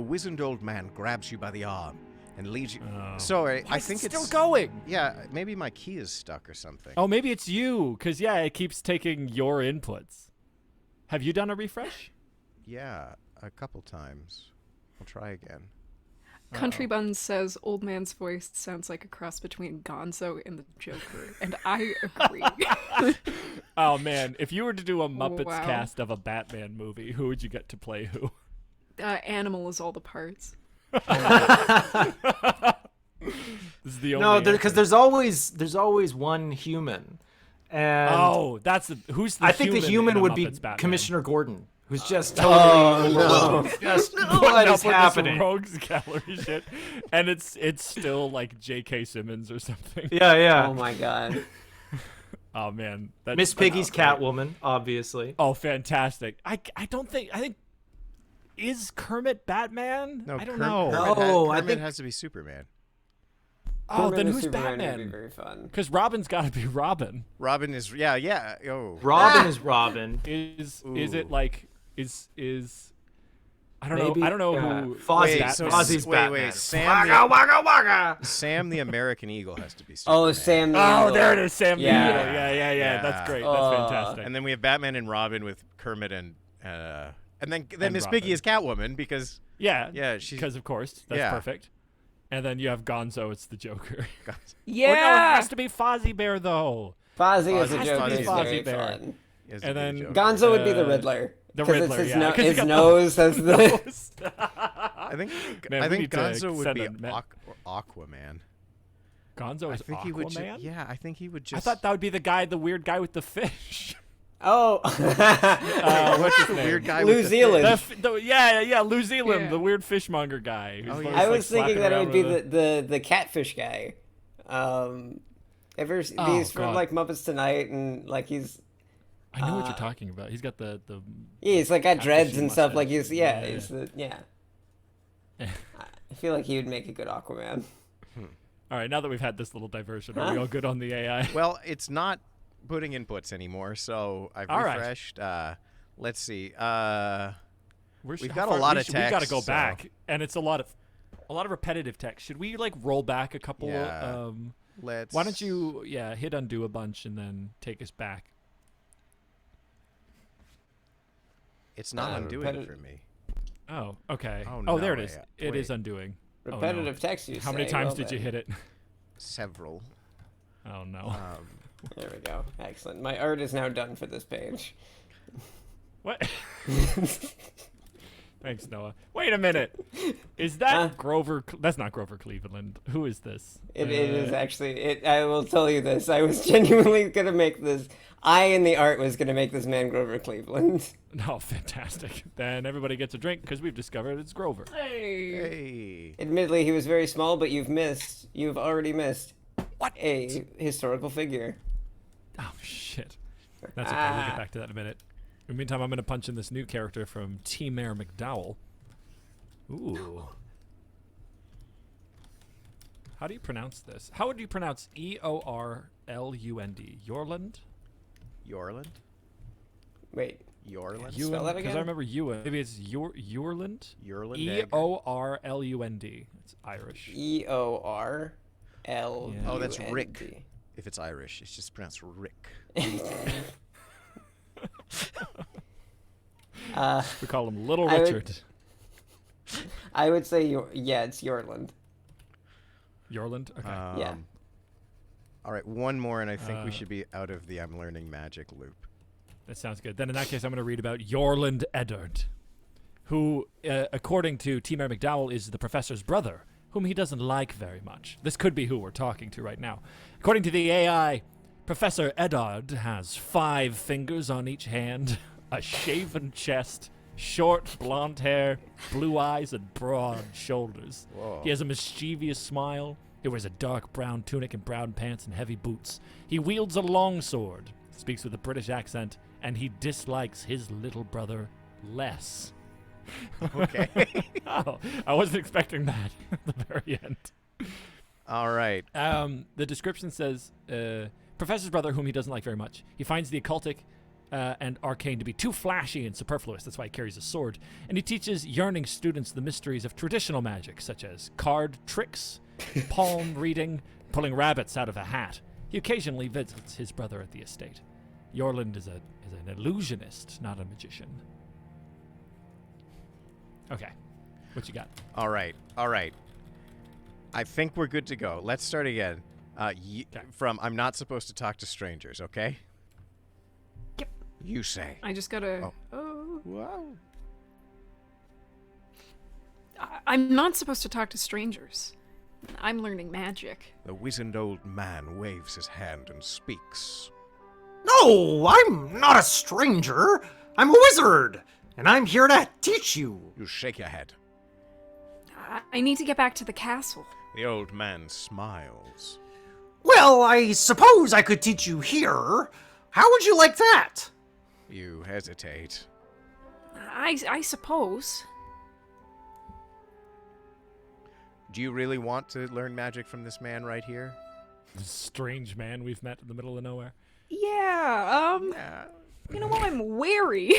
wizened old man grabs you by the arm and leads you. Sorry, I think it's
still going.
Yeah, maybe my key is stuck or something.
Oh, maybe it's you, because, yeah, it keeps taking your inputs. Have you done a refresh?
Yeah, a couple times. I'll try again.
Country Buns says old man's voice sounds like a cross between Gonzo and the Joker, and I agree.
Oh, man, if you were to do a Muppets
Wow.
cast of a Batman movie, who would you get to play who?
Animal is all the parts.
This is the only
No,
answer.
because there's always one human, and
Oh, who's the
I think the
in
human
a
would be
Muppets Batman?
Commissioner Gordon, who's just totally just what
Putting
is
up with
happening?
this rogues gallery shit, and it's still like J.K. Simmons or something.
Yeah, yeah.
Oh my god.
Oh man,
Miss Piggy's Catwoman, obviously.
Oh, fantastic! I think is Kermit Batman?
No,
I don't
Kermit,
know.
No, I
Kermit
think-
has to be Superman.
Oh, then
Superman
who's
Superman would be
Batman?
very fun.
Because Robin's got to be Robin.
Robin is yeah. Oh,
Robin is Robin.
Is
Ooh.
it like is I don't
Maybe,
know. I don't know who.
Fozzie's
Wait, so
Fozzie's
wait,
Batman.
Sam
Wagga, wagga, wagga.
Sam the American Eagle has to be Superman.
Oh, Sam the
Oh,
Eagle.
there it is, Sam. the
Yeah.
Eagle. Yeah.
Yeah.
That's great.
Oh.
That's fantastic.
And then we have Batman and Robin with Kermit and then Miss
Robin.
Piggy is Catwoman because
yeah,
she's
because of course that's
yeah.
perfect. And then you have Gonzo. It's the Joker.
Yeah.
Well, no, it has to be Fozzie Bear though.
Fozzie as a
Fozzie-
joke
Fozzie's
is
Fozzie
very
Bear.
fun.
is
And
the
then
Joker.
Gonzo would be the
Uh,
Riddler.
the
'Cause
Riddler,
it's his,
yeah, 'cause he
his
got the
nose has the.
I think
Man,
I
we
think
need to
Gonzo would
send
be
a me-
Aquaman.
Gonzo
I
is
think
Aquaman.
he would I think he would
I
just
thought that would be the weird guy with the fish.
Oh.
What's his name?
weird guy
New
with the
Zealand.
fish.
Yeah, Lou Zealand,
Yeah.
the weird fishmonger guy. who's
Oh,
always,
yeah.
I
like,
was thinking
slapping
that it
around
would be
with
the catfish guy. These
Oh,
from
God.
like Muppets Tonight, and like he's
I know what you're talking about. He's got the
he's like got dreads
Catfishy
and stuff. Like
mustache.
he's
Yeah.
he's the I feel like he would make a good Aquaman.
All right, now that we've had this little diversion, are we all good on the AI?
Well, it's not putting inputs anymore, so I've
All right.
refreshed. Let's see.
We've
got a lot of
We've got to
text,
go
so-
back, and it's a lot of repetitive text. Should we like roll back a couple?
Yeah. Let's.
Why don't you hit undo a bunch and then take us back?
It's not undoing
repetitive-
for me.
Oh, okay.
Oh,
Oh, there
no,
it is.
wait,
It is
wait.
undoing. Oh, no.
Repetitive text. You
How many
say.
times
Well
did you
then.
hit it?
Several.
Oh no.
There we go. Excellent. My art is now done for this page.
What? Thanks, Noah. Wait a minute. Is that Grover? That's not Grover Cleveland. Who is this?
It is actually. I will tell you this. I was genuinely gonna make this. I in the art was gonna make this man Grover Cleveland.
No, fantastic. Then everybody gets a drink because we've discovered it's Grover.
Hey.
Admittedly, he was very small, but you've missed. You've already missed.
What?
A historical figure.
Oh shit. That's okay. We'll get back to that in a minute. In the meantime, I'm gonna punch in this new character from T. Mayor McDowell. Ooh. How do you pronounce this? How would you pronounce Eorlund? Yorland?
Yorland?
Wait.
Yorland?
Spell that
Because
again?
I remember Ewan. Maybe it's Yorland?
Yorland?
Eorlund. It's Irish.
EORL.
Oh, that's Rick. If it's Irish, it's just pronounced Rick.
We call him Little
I would-
Richard.
I would say it's Yorland.
Yorland? Okay.
Yeah.
All right, one more, and I think we should be out of the I'm learning magic loop.
That sounds good. Then in that case, I'm going to read about Yorland Eddard, who, according to T. Mayor McDowell, is the professor's brother, whom he doesn't like very much. This could be who we're talking to right now. According to the AI, Professor Eddard has 5 fingers on each hand, a shaven chest, short blonde hair, blue eyes, and broad shoulders.
Whoa.
He has a mischievous smile. He wears a dark brown tunic and brown pants and heavy boots. He wields a long sword, speaks with a British accent, and he dislikes his little brother less.
Okay.
Oh, I wasn't expecting that at the very end.
All right.
The description says, Professor's brother, whom he doesn't like very much. He finds the occultic and arcane to be too flashy and superfluous. That's why he carries a sword. And he teaches yearning students the mysteries of traditional magic, such as card tricks, palm reading, pulling rabbits out of a hat. He occasionally visits his brother at the estate. Yorland is an illusionist, not a magician. Okay. What you got?
All right. All right. I think we're good to go. Let's start again. From I'm not supposed to talk to strangers, okay?
Yep.
You say.
I just gotta.
Oh.
Oh.
Wow.
I'm not supposed to talk to strangers. I'm learning magic.
The wizened old man waves his hand and speaks.
No, I'm not a stranger. I'm a wizard, and I'm here to teach you.
You shake your head.
I need to get back to the castle.
The old man smiles.
Well, I suppose I could teach you here. How would you like that?
You hesitate.
I suppose.
Do you really want to learn magic from this man right here?
This strange man we've met in the middle of nowhere.
Yeah,
Yeah.
you know what? I'm wary.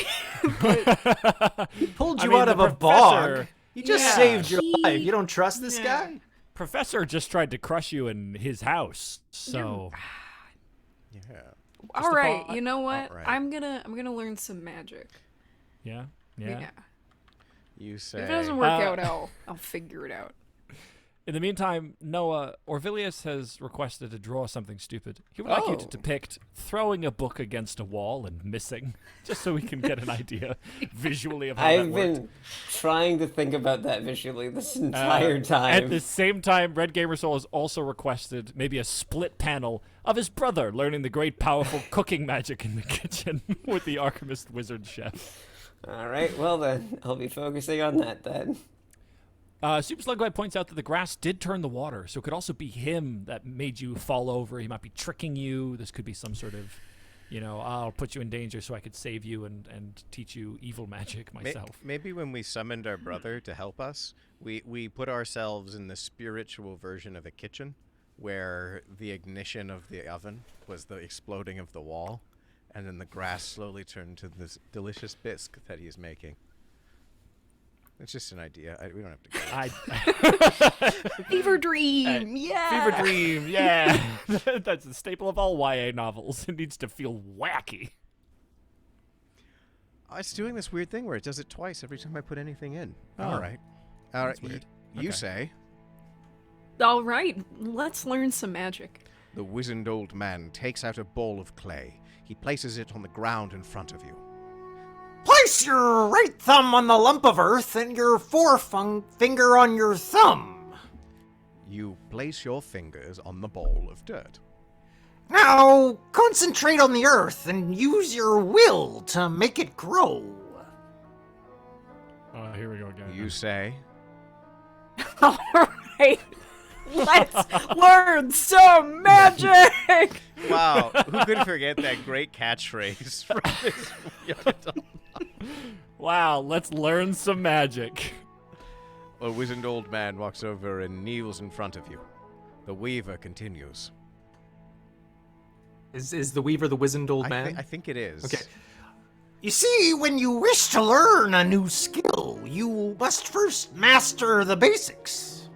He pulled you
I mean,
out
the
of a
professor-
bog. He just
Yeah.
saved your
He-
life. You don't trust this
Yeah.
guy?
Professor just tried to crush you in his house, so
Yeah.
All
a
right,
thought.
you know what?
All right.
I'm gonna learn some magic.
yeah.
You say.
If it doesn't work
Uh,
out, I'll figure it out.
In the meantime, Noah, Orvilius has requested to draw something stupid. He would like you to
Oh.
depict throwing a book against a wall and missing, just so we can get an idea visually of how
I've
that worked.
been trying to think about that visually this entire time.
At the same time, Red Gamer Soul has also requested maybe a split panel of his brother learning the great powerful cooking magic in the kitchen with the Alchemist Wizard Chef.
All right, well then, I'll be focusing on that then.
Super Slugguy points out that the grass did turn the water, so it could also be him that made you fall over. He might be tricking you. This could be some sort of, I'll put you in danger so I could save you and teach you evil magic myself.
Maybe when we summoned our brother to help us, we put ourselves in the spiritual version of a kitchen, where the ignition of the oven was the exploding of the wall, and then the grass slowly turned to this delicious bisque that he's making. It's just an idea. We don't have to go.
Fever dream, yeah.
Fever Dream, yeah. That's the staple of all YA novels. It needs to feel wacky.
It's doing this weird thing where it does it twice every time I put anything in.
Oh.
All right. All right.
That's weird.
You
Okay.
say.
All right, let's learn some magic.
The wizened old man takes out a ball of clay. He places it on the ground in front of you.
Place your right thumb on the lump of earth and your forefinger on your thumb.
You place your fingers on the ball of dirt.
Now, concentrate on the earth and use your will to make it grow.
Oh, here we go again.
You say.
All right, let's learn some magic.
Wow, who could forget that great catchphrase from this young adult?
Wow, let's learn some magic.
A wizened old man walks over and kneels in front of you. The weaver continues.
Is the Weaver the wizened old man?
I think it is.
Okay. You see, when you wish to learn a new skill, you must first master the basics.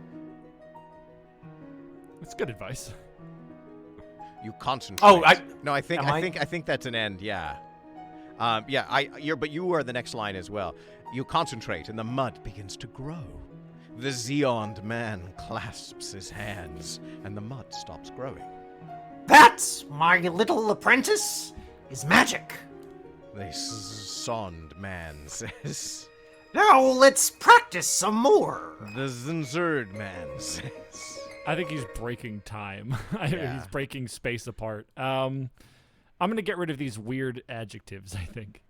That's good advice.
You concentrate.
Oh,
no, I think
am I-
I think that's an end. Yeah. But you are the next line as well. You concentrate, and the mud begins to grow. The Zeond man clasps his hands, and the mud stops growing.
That, my little apprentice, is magic.
The Zond man says.
Now let's practice some more.
The Zinzerd man says.
I think he's breaking time.
Yeah.
He's breaking space apart. I'm going to get rid of these weird adjectives, I think.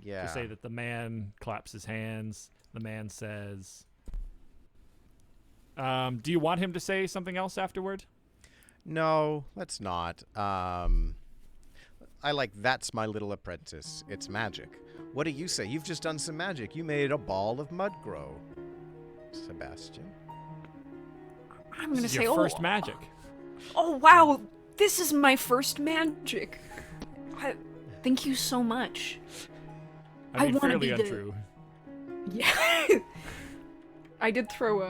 Yeah.
To say that the man claps his hands. The man says... do you want him to say something else afterward?
No, let's not. I like that's my little apprentice. It's magic. What do you say? You've just done some magic. You made a ball of mud grow. Sebastian.
I'm gonna
This is
say,
your first magic.
oh wow, this is my first magic. Thank you so much.
I mean,
wanna
fairly
be the-
untrue.
Yeah. I did throw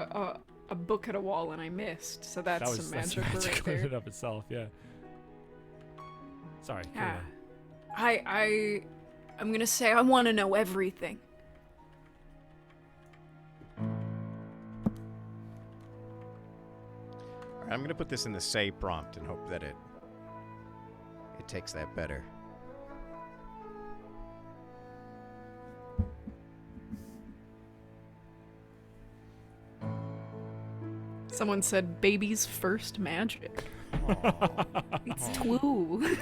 a book at a wall and I missed, so that's
That was
some
that's
magic right
magical in
there.
and of itself, yeah. Sorry. carry
Yeah. I'm gonna say I want to know everything.
All right, I'm going to put this in the say prompt and hope that it takes that better.
Someone said baby's first magic. It's true.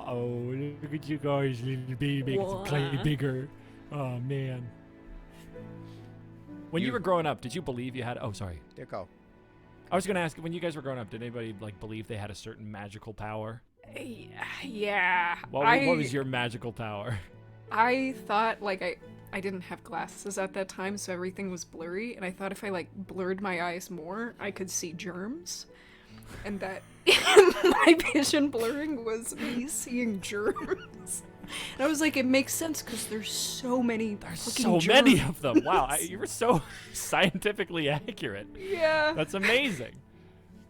Oh, look at you guys, little baby, play bigger. Oh man. When you were growing up, did you believe you had? Oh, sorry.
There go.
I was gonna ask, when you guys were growing up, did anybody like believe they had a certain magical power?
Yeah.
What was your magical power?
I thought like I didn't have glasses at that time, so everything was blurry, and I thought if I like blurred my eyes more, I could see germs. And that my vision blurring was me seeing germs. And I was like, it makes sense because there's so many
So many of them. Wow, you were so scientifically accurate.
Yeah.
That's amazing.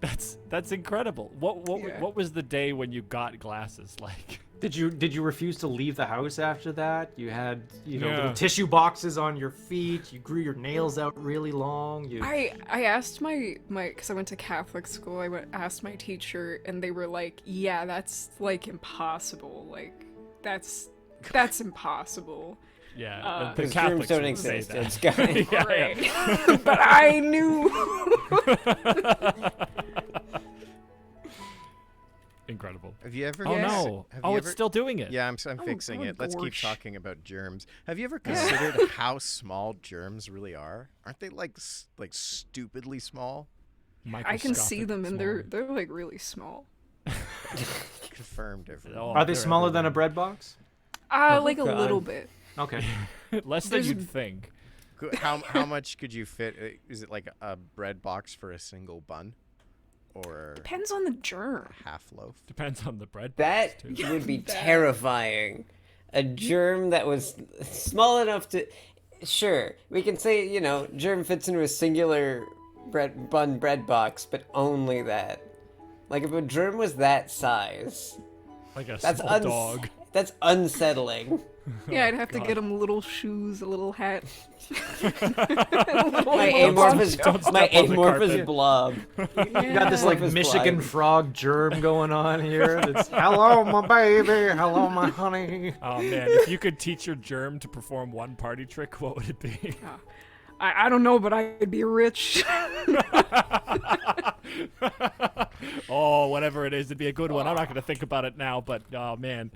That's incredible. What was the day when you got glasses like?
Did you refuse to leave the house after that? You had
Yeah.
little tissue boxes on your feet. You grew your nails out really long.
I asked my because I went to Catholic school. Asked my teacher, and they were like, "Yeah, that's like impossible. Like that's impossible."
Yeah, the
Because
Catholics
germs don't
would say
exist.
that.
It's got
Yeah,
Right.
yeah.
But I knew.
Incredible.
Have you ever?
Oh
cons-
no!
have
Oh,
you
it's
ever-
still doing it.
Yeah, I'm fixing
oh,
it. Let's keep
gosh.
talking about germs. Have you ever considered how small germs really are? Aren't they like stupidly small?
I can see
Microscopic
them, and
small.
they're like really small.
Confirmed. Everyone.
Oh,
Are they
they're
smaller than a
everywhere.
bread box?
Like a
God.
little bit.
Okay.
Less than
There's-
you'd think.
How much could you fit? Is it like a bread box for a single bun, or
Depends on the germ.
half loaf?
Depends on the bread.
That
box, too.
would be terrifying. A germ that was small enough to. Sure, we can say, germ fits into a singular bread box, but only that. Like, if a germ was that size,
Like a
that's
small dog.
That's unsettling.
Yeah, I'd have to get him little shoes, a little hat.
My
Don't
amorphous
step on the carpet.
blob.
You got this like
Yeah.
Michigan frog germ going on here. That's, hello, my baby. Hello, my honey.
Oh man, if you could teach your germ to perform one party trick, what would it be?
I don't know, but I'd be rich.
Oh, whatever it is, it'd be a good one. I'm not going to think about it now, but oh man.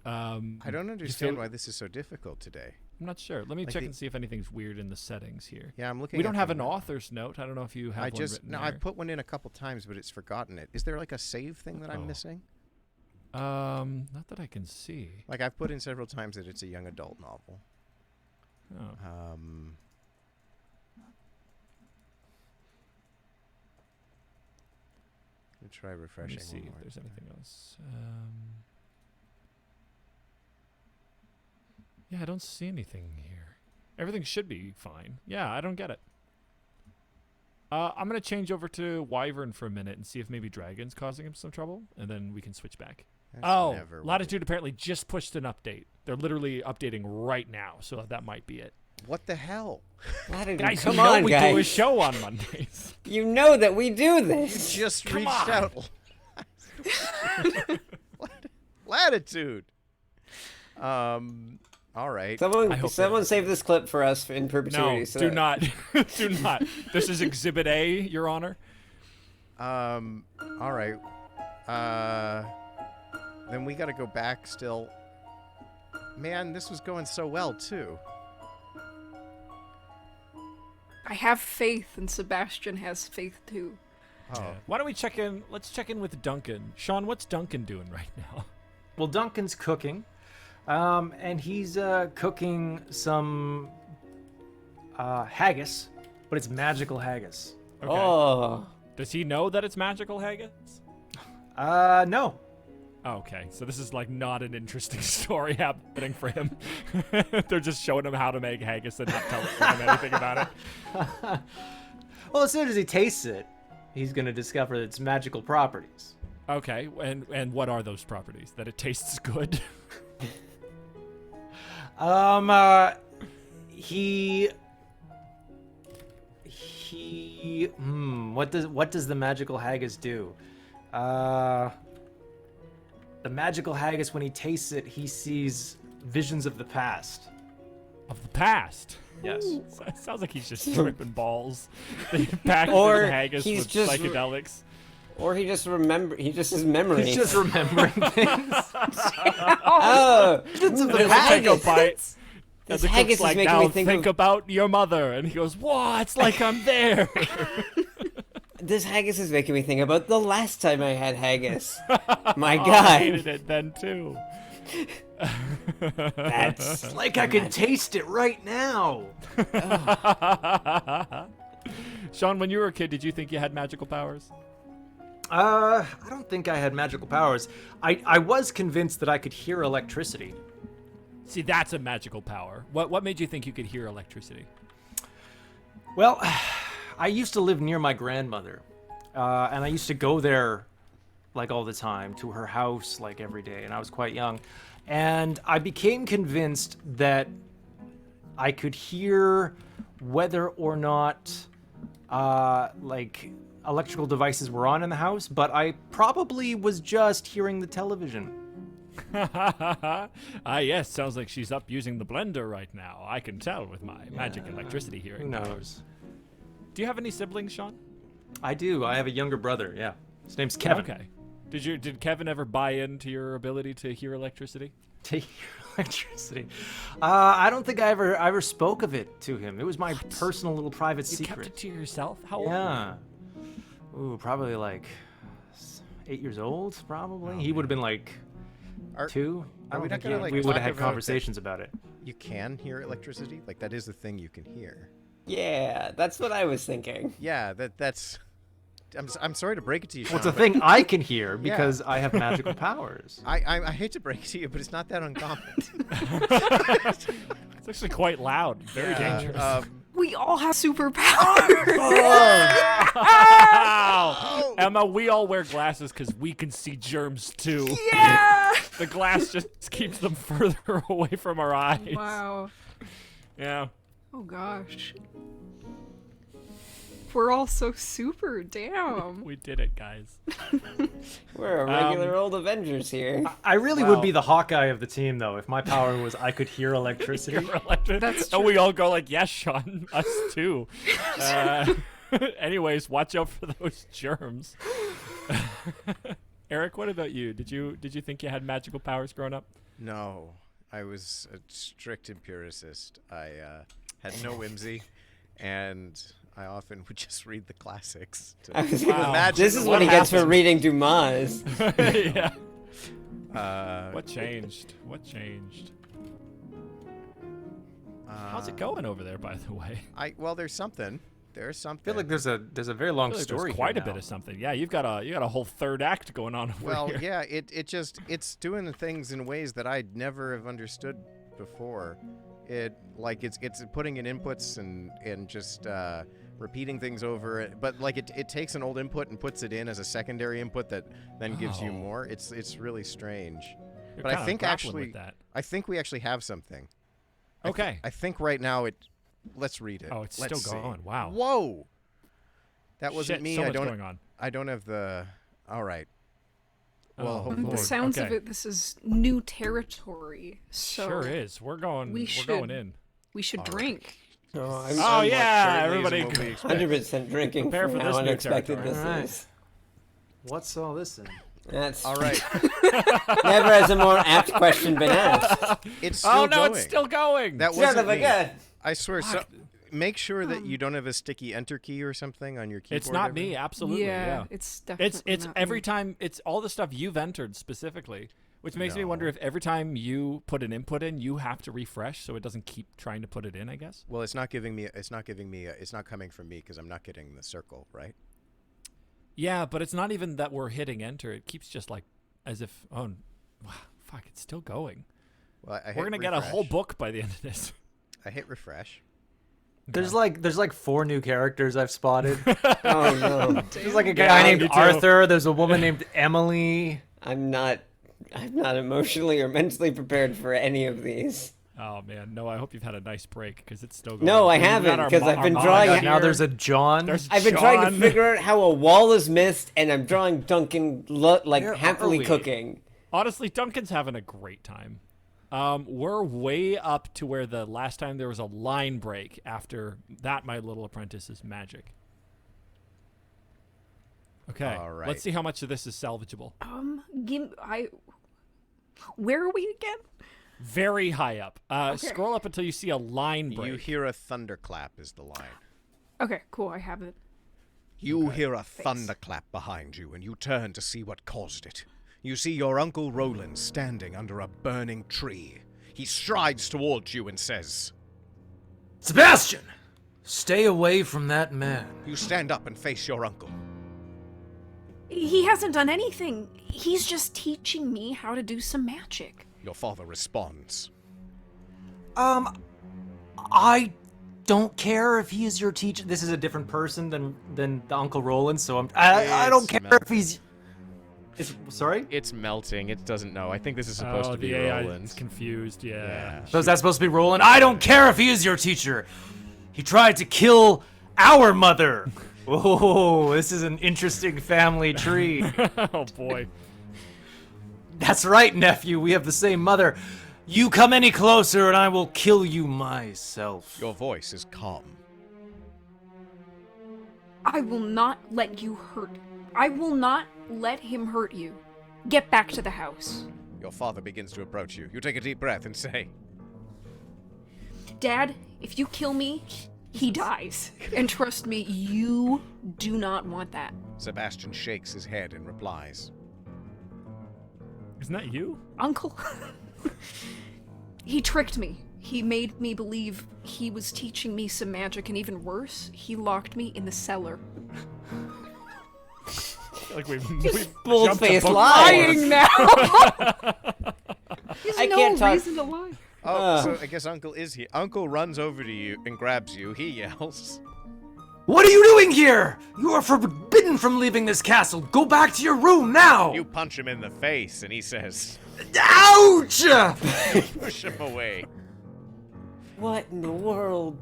I don't understand why this is so difficult today.
I'm not sure. Let me
Like
check
the-
and see if anything's weird in the settings here.
Yeah, I'm looking.
We don't
at
have
them
an
now.
author's note. I don't know if you have
I
one
just
written
no.
there.
I put one in a couple times, but it's forgotten it. Is there like a save thing that
Oh.
I'm missing?
Not that I can see.
Like I've put in several times that it's a young adult novel.
Oh.
Let me try
Let
refreshing.
me see
one
if
more.
there's anything else. Yeah, I don't see anything here. Everything should be fine. Yeah, I don't get it. I'm going to change over to Wyvern for a minute and see if maybe Dragon's causing him some trouble, and then we can switch back.
That's
Oh,
never what-
Latitude apparently just pushed an update. They're literally updating right now, so that might be it.
What the hell?
Latitude,
Guys,
come
you know
on,
we do a
guys.
show on Mondays.
You know that we do this.
Just
Come
reached
on.
out. Latitude. All right.
I hope
Someone save this clip for us in
No,
perpetuity. so
do
that-
not. Do not. This is Exhibit A, Your Honor.
All right. Then we got to go back still. Man, this was going so well too.
I have faith, and Sebastian has faith too.
Oh.
Yeah. Why don't we check in? Let's check in with Duncan. Sean, what's Duncan doing right now?
Well, Duncan's cooking, and he's cooking some haggis, but it's magical haggis.
Okay.
Oh.
Does he know that it's magical haggis?
No.
Oh, okay, so this is like not an interesting story happening for him. They're just showing him how to make haggis and not telling him anything about it.
Well, as soon as he tastes it, he's going to discover its magical properties.
Okay, and what are those properties? That it tastes good?
What does the magical haggis do? The magical haggis, when he tastes it, he sees visions of the past.
Of the past.
Yes.
It sounds like he's just tripping balls. They packed
Or
his haggis
he's
with
just
psychedelics.
Or he just his memory.
He's just remembering things.
Oh,
They take a bite. And
This
the
haggis
cook's
is
like,
making
now
me think of
about your mother. And he goes, "What? It's like I'm there."
this haggis is making me think about the last time I had haggis. My
I
God,
hated it then too.
that's
Like I can taste it right now.
Sean, when you were a kid, did you think you had magical powers?
I don't think I had magical powers. I was convinced that I could hear electricity.
See, that's a magical power. What made you think you could hear electricity?
Well, I used to live near my grandmother, and I used to go there like all the time to her house like every day, and I was quite young. And I became convinced that I could hear whether or not like electrical devices were on in the house, but I probably was just hearing the television.
Yes, sounds like she's up using the blender right now. I can tell with my magic electricity
Who
hearing
knows?
powers. Do you have any siblings, Sean?
I do. I have a younger brother. Yeah, his name's Kevin.
Okay. Did Kevin ever buy into your ability to hear electricity?
To hear electricity. I don't think I ever spoke of it to him. It was my personal little private
You
secret.
kept it to yourself? How old?
Yeah. Ooh, probably like 8 years old. Probably. He would have been like
Are-
2. I
are we
don't
not
think
gonna,
he-
like,
we would
talk
have had
about
conversations about it.
You can hear electricity? Like, that is the thing you can hear.
yeah. That's what I was thinking.
Yeah, that's... I'm sorry to break it to you, Sean.
Well, it's a
but
thing I can hear because I have magical powers.
I hate to break it to you, but it's not that uncommon.
It's actually quite loud. Very dangerous.
We all have superpowers.
Ow! Emma, we all wear glasses because we can see germs too.
Yeah.
The glass just keeps them further away from our eyes.
Wow.
Yeah.
Oh gosh. We're all so super. Damn.
We did it, guys.
We're a regular old Avengers here.
I really
Wow.
would be the Hawkeye of the team, though, if my power was I could hear electricity.
That's
And we all go like, yes, Sean, us too. Anyways, watch out for those germs. Eric, what about you? Did you think you had magical powers growing up?
No, I was a strict empiricist. I had no whimsy, and I often would just read the classics to imagine
This is
what
what he gets for
happened.
reading Dumas.
Yeah.
Uh,
What changed? What changed? How's it going over there, by the way?
Well, there's something. There's something.
I feel like there's a very long
I feel like
story.
there's quite
here
a bit
now.
of something. Yeah, you got a whole third act going on over
Well,
here.
yeah, it's doing the things in ways that I'd never have understood before. It's putting in inputs and just repeating things over it. But like it takes an old input and puts it in as a secondary input that then gives you
Oh.
more. It's really strange.
You're
But I
kinda
think
grappling
actually
with that.
I think we actually have something.
Okay.
I think right now let's read it.
Oh, it's
Let's
still
see.
going. Wow.
Whoa. That wasn't
Shit,
me.
so
I
much
don't
going on.
I don't have the All right. Well,
Oh,
hopefully.
The sounds of
Okay.
it, this is new territory. So
Sure is. We're going
should-
in.
we should drink.
Oh,
Oh yeah, everybody.
100% drinking
Prepare
for
for
how
this new
unexpected
territory.
this
Alright.
is.
What's all this in?
That's
All right.
never has a more apt question been asked.
It's still
Oh no,
going.
it's still going.
That
Son
wasn't
of a
me.
gun.
I swear. So, make sure that you don't have a sticky enter key or something on your keyboard.
It's not
ever.
me. Absolutely. Yeah.
It's definitely
It's
not
every
me.
time. It's all the stuff you've entered specifically, which makes me wonder
No.
if every time you put an input in, you have to refresh so it doesn't keep trying to put it in. I guess.
Well, it's not giving me. It's not giving me. It's not coming from me because I'm not getting the circle, right?
Yeah, but it's not even that we're hitting enter. It keeps just like as if fuck, it's still going.
Well, I hit
We're gonna get a whole
refresh.
book by the end of this.
I hit refresh.
There's like 4 new characters I've spotted.
Oh no,
There's like a
Yeah,
guy
me
named
too.
Arthur. There's a woman named Emily.
I'm not emotionally or mentally prepared for any of these.
Oh man, no! I hope you've had a nice break because it's still going.
No, I
We've got
haven't,
our
'cause
mo-
I've been
our
drawing
manga
it.
Now
here.
there's a John.
There's
I've been trying to
John.
figure out how a wall is missed, and I'm drawing Duncan
Where are
happily
we?
cooking.
Honestly, Duncan's having a great time. We're way up to where the last time there was a line break. After that, My Little Apprentice is magic. Okay,
All right.
let's see how much of this is salvageable.
Where are we again?
Very high up. Scroll up until you see a line break.
You hear a thunderclap is the line.
Okay, cool. I have it.
You hear a thunderclap behind you, and you turn to see what caused it. You see your Uncle Roland standing under a burning tree. He strides towards you and says,
Sebastian! Stay away from that man.
You stand up and face your uncle.
He hasn't done anything. He's just teaching me how to do some magic.
Your father responds.
I don't care if he is your teacher. This is a different person than the Uncle Roland, so I don't care if he's. Sorry?
It's melting. It doesn't know. I think this is supposed to be
the AI
Roland.
is confused. Yeah.
So is that supposed to be Roland? I don't care if he is your teacher. He tried to kill our mother. Oh, this is an interesting family tree.
Oh boy.
That's right, nephew. We have the same mother. You come any closer and I will kill you myself.
Your voice is calm.
I will not let you hurt. I will not let him hurt you. Get back to the house.
Your father begins to approach you. You take a deep breath and say,
Dad, if you kill me, he dies. And trust me, you do not want that.
Sebastian shakes his head and replies,
Isn't that you?
Uncle. He tricked me. He made me believe he was teaching me some magic, and even worse, he locked me in the cellar.
Like we've
Bull-faced
Lying now! There's
I
no
can't talk-
reason to lie.
Oh, so I guess Uncle is here. Uncle runs over to you and grabs you. He yells,
What are you doing here? You are forbidden from leaving this castle. Go back to your room now.
You punch him in the face, and he says,
Ouch!
push him away.
What in the world?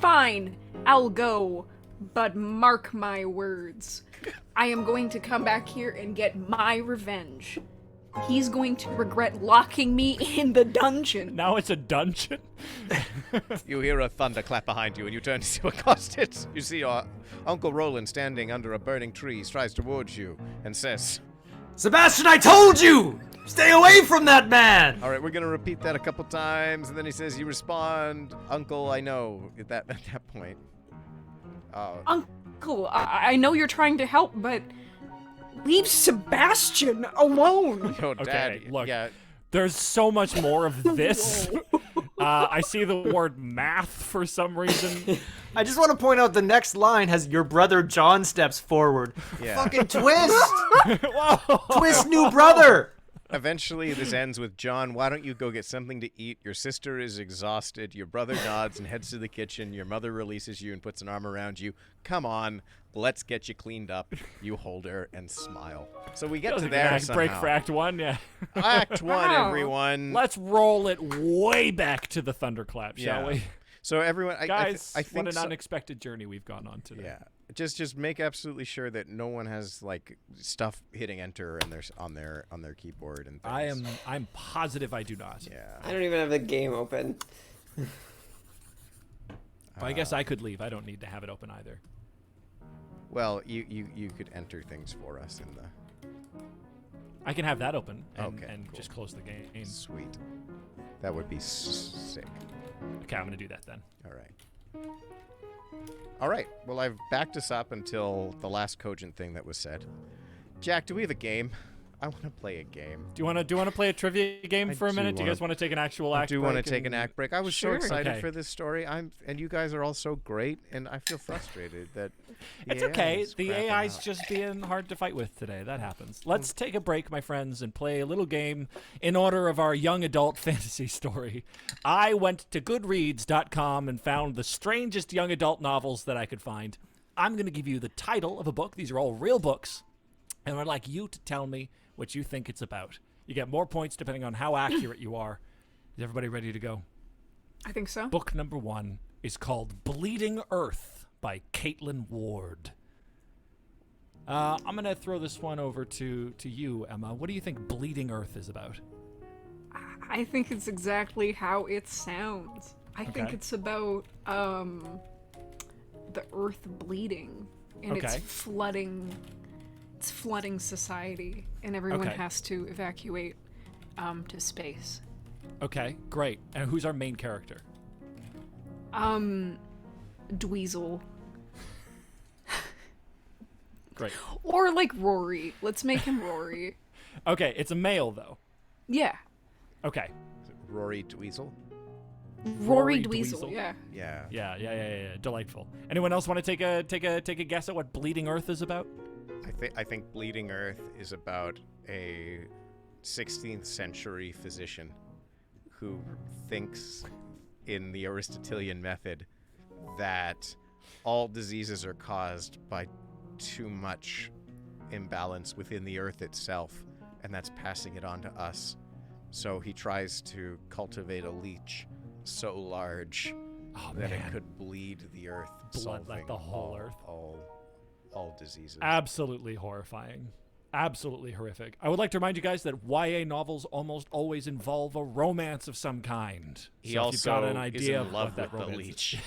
Fine, I'll go. But mark my words. I am going to come back here and get my revenge. He's going to regret locking me in the dungeon.
Now it's a dungeon?
You hear a thunderclap behind you, and you turn to see what caused it. You see your Uncle Roland standing under a burning tree, strides towards you, and says,
Sebastian, I told you! Stay away from that man!
all right, we're going to repeat that a couple times, and then he says, you respond, Uncle, I know, at that point.
Uncle, I know you're trying to help, but leave Sebastian alone.
Your dad,
Okay, look.
yeah,
There's so much more of this. I see the word math for some reason.
I just want to point out the next line has your brother John steps forward.
yeah.
Fucking twist! Twist new brother!
Eventually, this ends with, John, why don't you go get something to eat? Your sister is exhausted. Your brother nods and heads to the kitchen. Your mother releases you and puts an arm around you. Come on, let's get you cleaned up. You hold her and smile. So we get to there
Break
somehow.
for Act 1, yeah.
Act 1,
Wow.
everyone.
Let's roll it way back to the thunderclap, shall
Yeah.
we?
So everyone,
Guys,
I think
what an
so-
unexpected journey we've gone on today.
Yeah. Just make absolutely sure that no one has like stuff hitting enter and on their keyboard and things.
I'm positive I do not.
Yeah.
I don't even have the game open.
But I guess I could leave. I don't need to have it open either.
Well, you could enter things for us in the
I can have that open and,
Okay, cool.
just close the game.
Sweet. That would be sick.
Okay, I'm going to do that then.
All right. All right. Well, I've backed us up until the last cogent thing that was said. Jack, do we have a game? I want to play a game.
Do you want to play a trivia game
I
for a
do
minute? Do you
wanna-
guys want to take an actual act
I do
break?
want to take an act break. I was so
Sure.
excited
Okay.
for this story. And you guys are all so great, and I feel frustrated that the
It's
AI
okay.
is
The
crapping
AI's
out.
just being hard to fight with today. That happens. Let's take a break, my friends, and play a little game in honor of our young adult fantasy story. I went to goodreads.com and found the strangest young adult novels that I could find. I'm going to give you the title of a book. These are all real books. And I'd like you to tell me what you think it's about. You get more points depending on how accurate you are. Is everybody ready to go?
I think so.
Book number 1 is called Bleeding Earth by Caitlyn Ward. I'm going to throw this one over to you, Emma. What do you think Bleeding Earth is about?
I think it's exactly how it sounds. I think
Okay.
it's about the earth bleeding and it's
Okay.
flooding society and everyone
Okay.
has to evacuate to space.
Okay, great. And who's our main character?
Dweezil.
Great.
Or like Rory. Let's make him Rory.
Okay, it's a male though.
Yeah.
Okay.
Rory Dweezil.
Rory
Dweezil.
Dweezil, yeah.
Yeah.
Yeah. Delightful. Anyone else want to take a guess at what Bleeding Earth is about?
I think Bleeding Earth is about a 16th century physician who thinks in the Aristotelian method that all diseases are caused by too much imbalance within the earth itself, and that's passing it on to us. So he tries to cultivate a leech so large that it could bleed the earth,
Blood like
solving
the whole
all,
earth.
all diseases.
Absolutely horrifying. Absolutely horrific. I would like to remind you guys that YA novels almost always involve a romance of some kind.
He
So if
also
you've got an
is
idea
in
of
love
what
with
that
the
romance
leech.
is.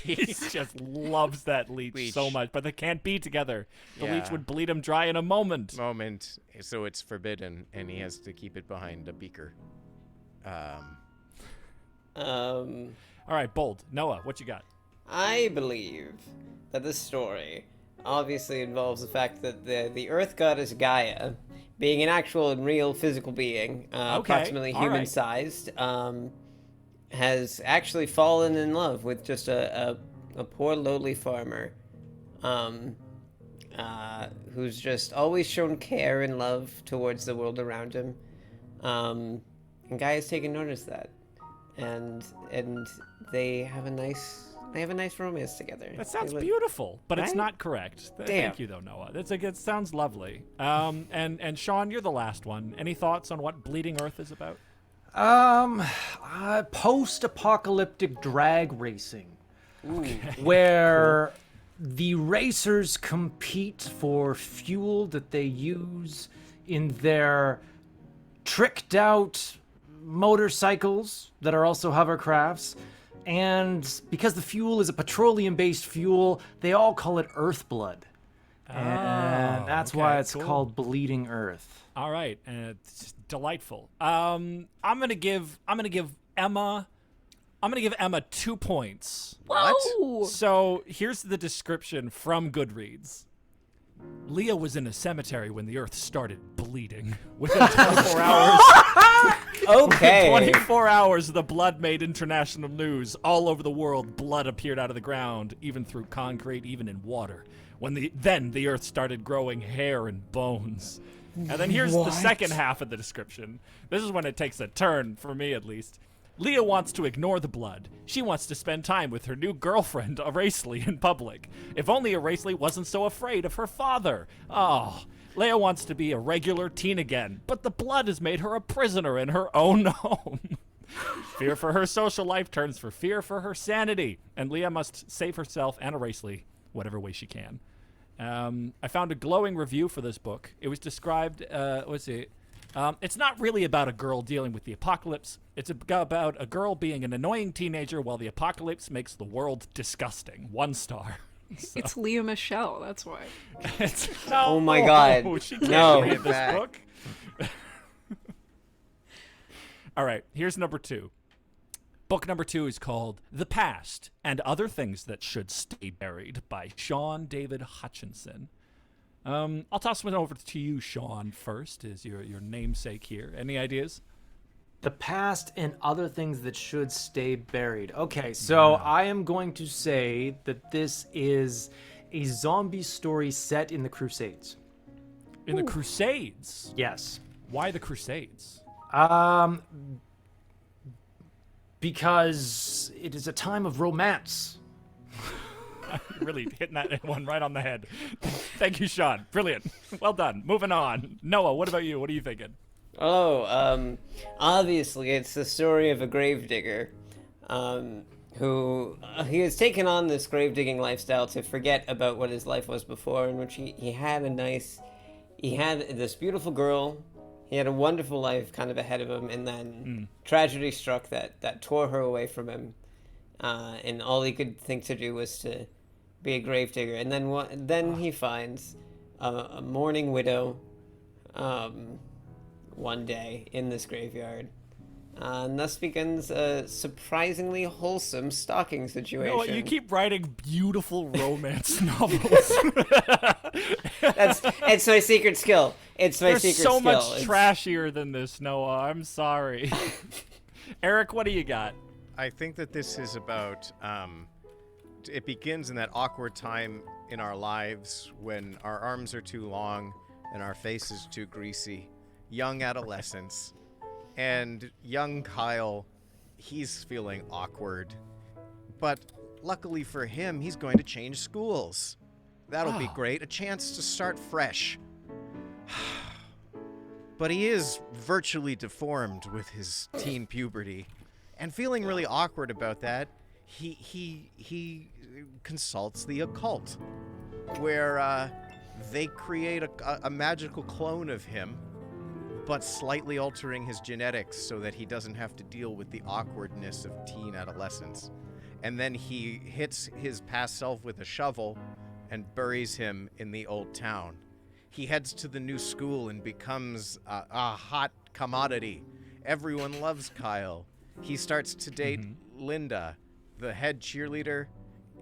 He just loves that leech so
Leech.
much, but they can't be together. The leech
Yeah.
would bleed him dry in a moment.
So it's forbidden, and he has to keep it behind a beaker.
All right, Bold. Noah, what you got?
I believe that this story obviously involves the fact that the Earth goddess Gaia, being an actual and real physical being, approximately
all right.
human-sized, has actually fallen in love with just a poor lowly farmer, who's just always shown care and love towards the world around him, and Gaia's taken notice of that, and they have a nice romance together.
That sounds
They look-
beautiful, but it's
Right?
not correct.
Damn.
Thank you, though, Noah. It sounds lovely. And Sean, you're the last one. Any thoughts on what Bleeding Earth is about?
Post-apocalyptic drag racing, where the racers compete for fuel that they use in their tricked-out motorcycles that are also hovercrafts. And because the fuel is a petroleum-based fuel, they all call it Earth Blood. And that's why
okay,
it's
cool.
called Bleeding Earth.
All right, and it's delightful. I'm gonna give Emma 2 points.
Whoa!
So here's the description from Goodreads. Leah was in a cemetery when the earth started bleeding. Within 24 hours,
Okay.
24 hours, the blood made international news. All over the world, blood appeared out of the ground, even through concrete, even in water. Then the earth started growing hair and bones. And then here's the second half of the description. This is when it takes a turn, for me at least. Leah wants to ignore the blood. She wants to spend time with her new girlfriend, Erasely, in public. If only Erasely wasn't so afraid of her father. Oh, Leah wants to be a regular teen again, but the blood has made her a prisoner in her own home. Fear for her social life turns for fear for her sanity, and Leah must save herself and Erasely whatever way she can. I found a glowing review for this book. It was described, it's not really about a girl dealing with the apocalypse. It's about a girl being an annoying teenager while the apocalypse makes the world disgusting. 1 star. So,
It's Leah Michelle, that's why.
no,
Oh my God.
She can't
No.
read this
Back.
book. All right, here's number 2. Book number 2 is called The Past and Other Things That Should Stay Buried by Sean David Hutchinson. I'll toss one over to you, Sean, first, as your namesake here. Any ideas?
The past and other things that should stay buried. Okay, so I am going to say that this is a zombie story set in the Crusades.
In the Crusades.
Yes.
Why the Crusades?
Because it is a time of romance.
Really hitting that one right on the head. Thank you, Sean. Brilliant. Well done. Moving on. Noah, what about you? What are you thinking?
Obviously it's the story of a gravedigger, who he has taken on this grave-digging lifestyle to forget about what his life was before, in which he had this beautiful girl. He had a wonderful life kind of ahead of him, and then tragedy struck that tore her away from him, and all he could think to do was to be a gravedigger. And then he finds a mourning widow one day in this graveyard. And thus begins a surprisingly wholesome stalking situation.
You know what? You keep writing beautiful romance novels.
It's my secret skill. It's my
They're
secret
so
skill.
much trashier than this, Noah. I'm sorry. Eric, what do you got?
I think that this is about, it begins in that awkward time in our lives when our arms are too long and our face is too greasy. Young adolescence. And young Kyle, he's feeling awkward. But luckily for him, he's going to change schools. That'll be great. A chance to start fresh. But he is virtually deformed with his teen puberty. And feeling really awkward about that, he consults the occult, where they create a magical clone of him, but slightly altering his genetics so that he doesn't have to deal with the awkwardness of teen adolescence. And then he hits his past self with a shovel and buries him in the old town. He heads to the new school and becomes a hot commodity. Everyone loves Kyle. He starts to date Linda, the head cheerleader,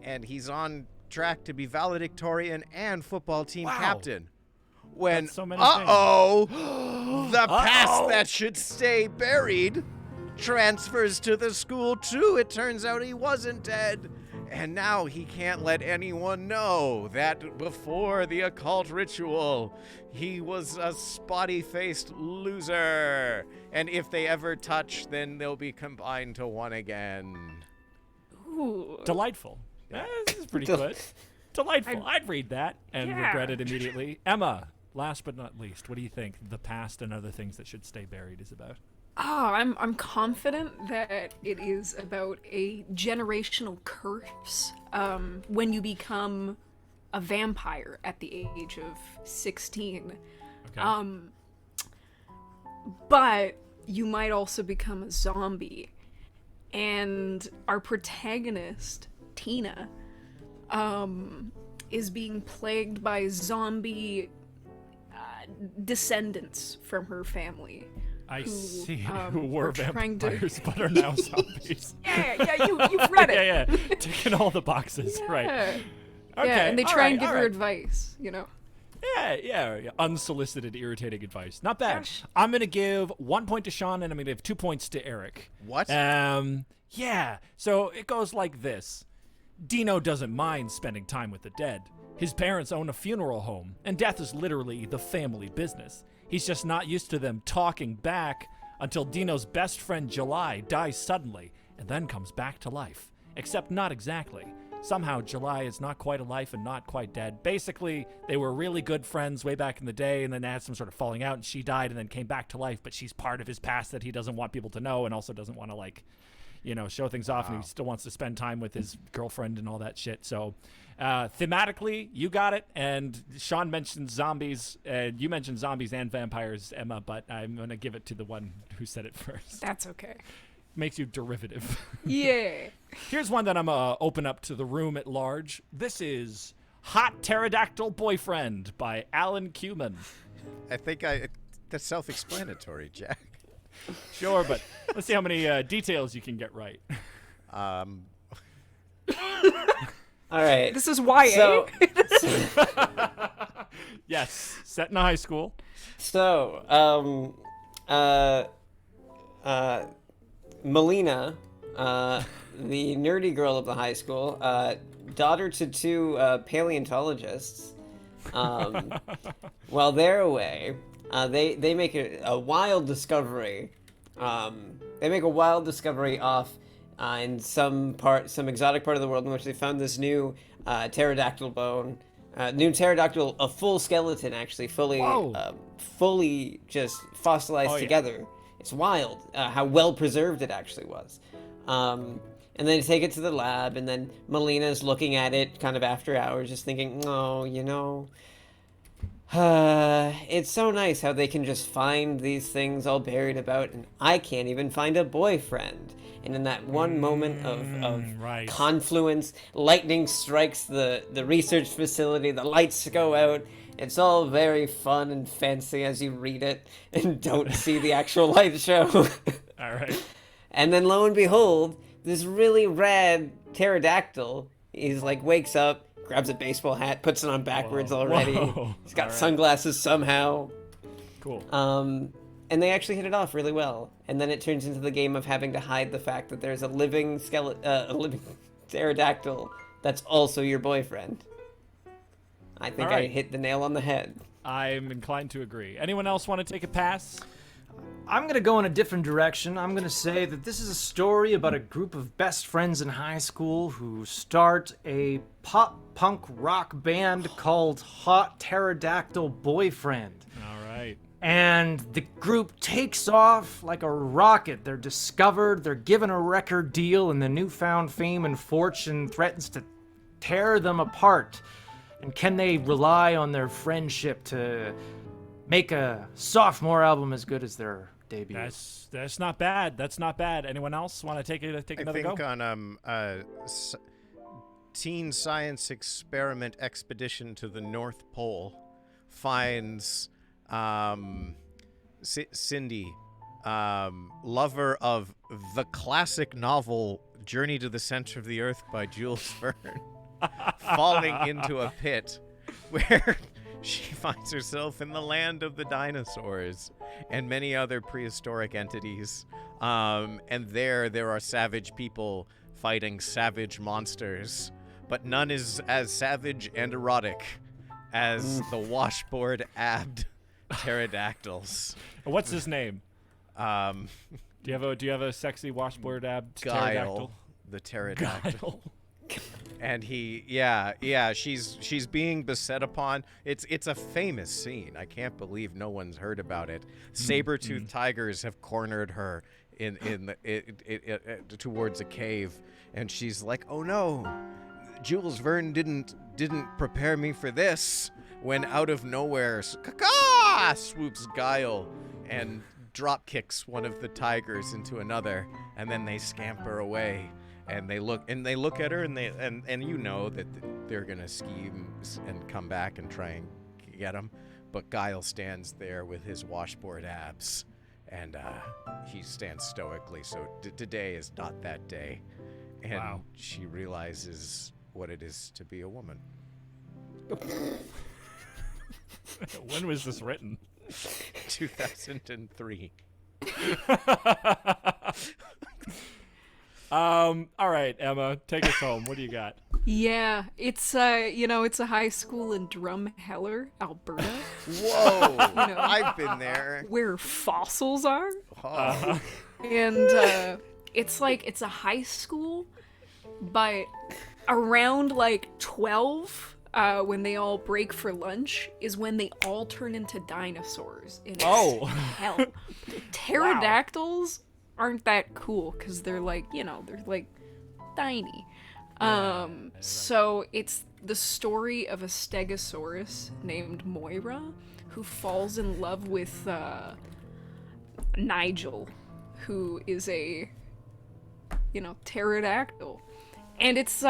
and he's on track to be valedictorian and football team captain. When,
That's so many
the past that should stay buried transfers to the school too. It turns out he wasn't dead. And now he can't let anyone know that before the occult ritual, he was a spotty-faced loser. And if they ever touch, then they'll be combined to one again.
Ooh.
Delightful. This is pretty good. Delightful. I'd read that and regret it immediately. Emma, last but not least, what do you think the past and other things that should stay buried is about?
I'm confident that it is about a generational curse when you become a vampire at the age of 16.
Okay.
But you might also become a zombie. And our protagonist, Tina, is being plagued by zombie descendants from her family.
I see.
who
Who were
are trying to-
vampires but are now zombies.
You've read it.
yeah. Ticking all the boxes. Right.
Yeah.
Okay.
Yeah, and they
all
try and
right,
give
all
her
right.
advice,
Yeah. Unsolicited, irritating advice. Not bad.
Gosh.
I'm going to give 1 point to Shawn, and I'm going to give 2 points to Eric.
What?
Yeah. So it goes like this. Dino doesn't mind spending time with the dead. His parents own a funeral home, and death is literally the family business. He's just not used to them talking back until Dino's best friend July dies suddenly and then comes back to life. Except not exactly. Somehow July is not quite alive and not quite dead. Basically, they were really good friends way back in the day, and then they had some sort of falling out, and she died and then came back to life, but she's part of his past that he doesn't want people to know and also doesn't want to, show things off, and he still wants to spend time with his girlfriend and all that shit. So, thematically, you got it. And Shawn mentioned zombies, and you mentioned zombies and vampires, Emma, but I'm going to give it to the one who said it first.
That's okay.
Makes you derivative.
Yeah.
Here's one that I'm going to open up to the room at large. This is Hot Pterodactyl Boyfriend by Alan Cuman.
I think that's self-explanatory, Jack.
Sure, but let's see how many details you can get right.
All right.
This is YA.
So,
Yes, set in a high school.
Melina, the nerdy girl of the high school, daughter to two paleontologists, while they're away, they make a wild discovery. They make a wild discovery off in some exotic part of the world in which they found this new pterodactyl bone. New pterodactyl, a full skeleton actually, fully just fossilized together. It's wild how well preserved it actually was. And then they take it to the lab, and then Melina's looking at it kind of after hours, just thinking, It's so nice how they can just find these things all buried about, and I can't even find a boyfriend. And in that one moment of
right.
confluence, lightning strikes the research facility, the lights go out. It's all very fun and fancy as you read it and don't see the actual light show.
All right.
And then lo and behold, this really rad pterodactyl, he's like wakes up, grabs a baseball hat, puts it on backwards already.
Whoa.
He's got
All right.
sunglasses somehow.
Cool.
And they actually hit it off really well. And then it turns into the game of having to hide the fact that there's a living a living pterodactyl that's also your boyfriend. I think
All right.
I hit the nail on the head.
I'm inclined to agree. Anyone else want to take a pass?
I'm going to go in a different direction. I'm going to say that this is a story about a group of best friends in high school who start a pop-punk rock band called Hot Pterodactyl Boyfriend.
All right.
And the group takes off like a rocket. They're discovered, they're given a record deal, and the newfound fame and fortune threatens to tear them apart. And can they rely on their friendship to make a sophomore album as good as their debut?
That's not bad. That's not bad. Anyone else want to take another
I think
go?
on teen science experiment expedition to the North Pole finds Cindy, lover of the classic novel Journey to the Center of the Earth by Jules Verne, falling into a pit where she finds herself in the land of the dinosaurs and many other prehistoric entities. And there are savage people fighting savage monsters, but none is as savage and erotic as the washboard-abbed pterodactyls.
What's his name?
Um,
Do you have a sexy washboard ab
Guile,
pterodactyl?
the pterodactyl.
Guile.
And she's being beset upon. It's a famous scene. I can't believe no one's heard about it. Saber-toothed tigers have cornered her in towards a cave, and she's like, "Oh no, Jules Verne didn't prepare me for this." When out of nowhere, swoops Guile and drop kicks one of the tigers into another, and then they scamper away. And they look at her, and you know that they're gonna scheme and come back and try and get him, but Guile stands there with his washboard abs, and he stands stoically. So today is not that day, and
Wow.
she realizes what it is to be a woman.
When was this written?
2003.
All right, Emma, take us home. What do you got?
Yeah, it's it's a high school in Drumheller, Alberta,
Whoa!
know.
I've been there.
where fossils are.
Oh.
And it's a high school, but around like 12, when they all break for lunch, is when they all turn into dinosaurs. And it's
Oh.
hell. Pterodactyls aren't that cool because they're like, they're like tiny. So it's the story of a stegosaurus named Moira who falls in love with Nigel, who is a pterodactyl. And it's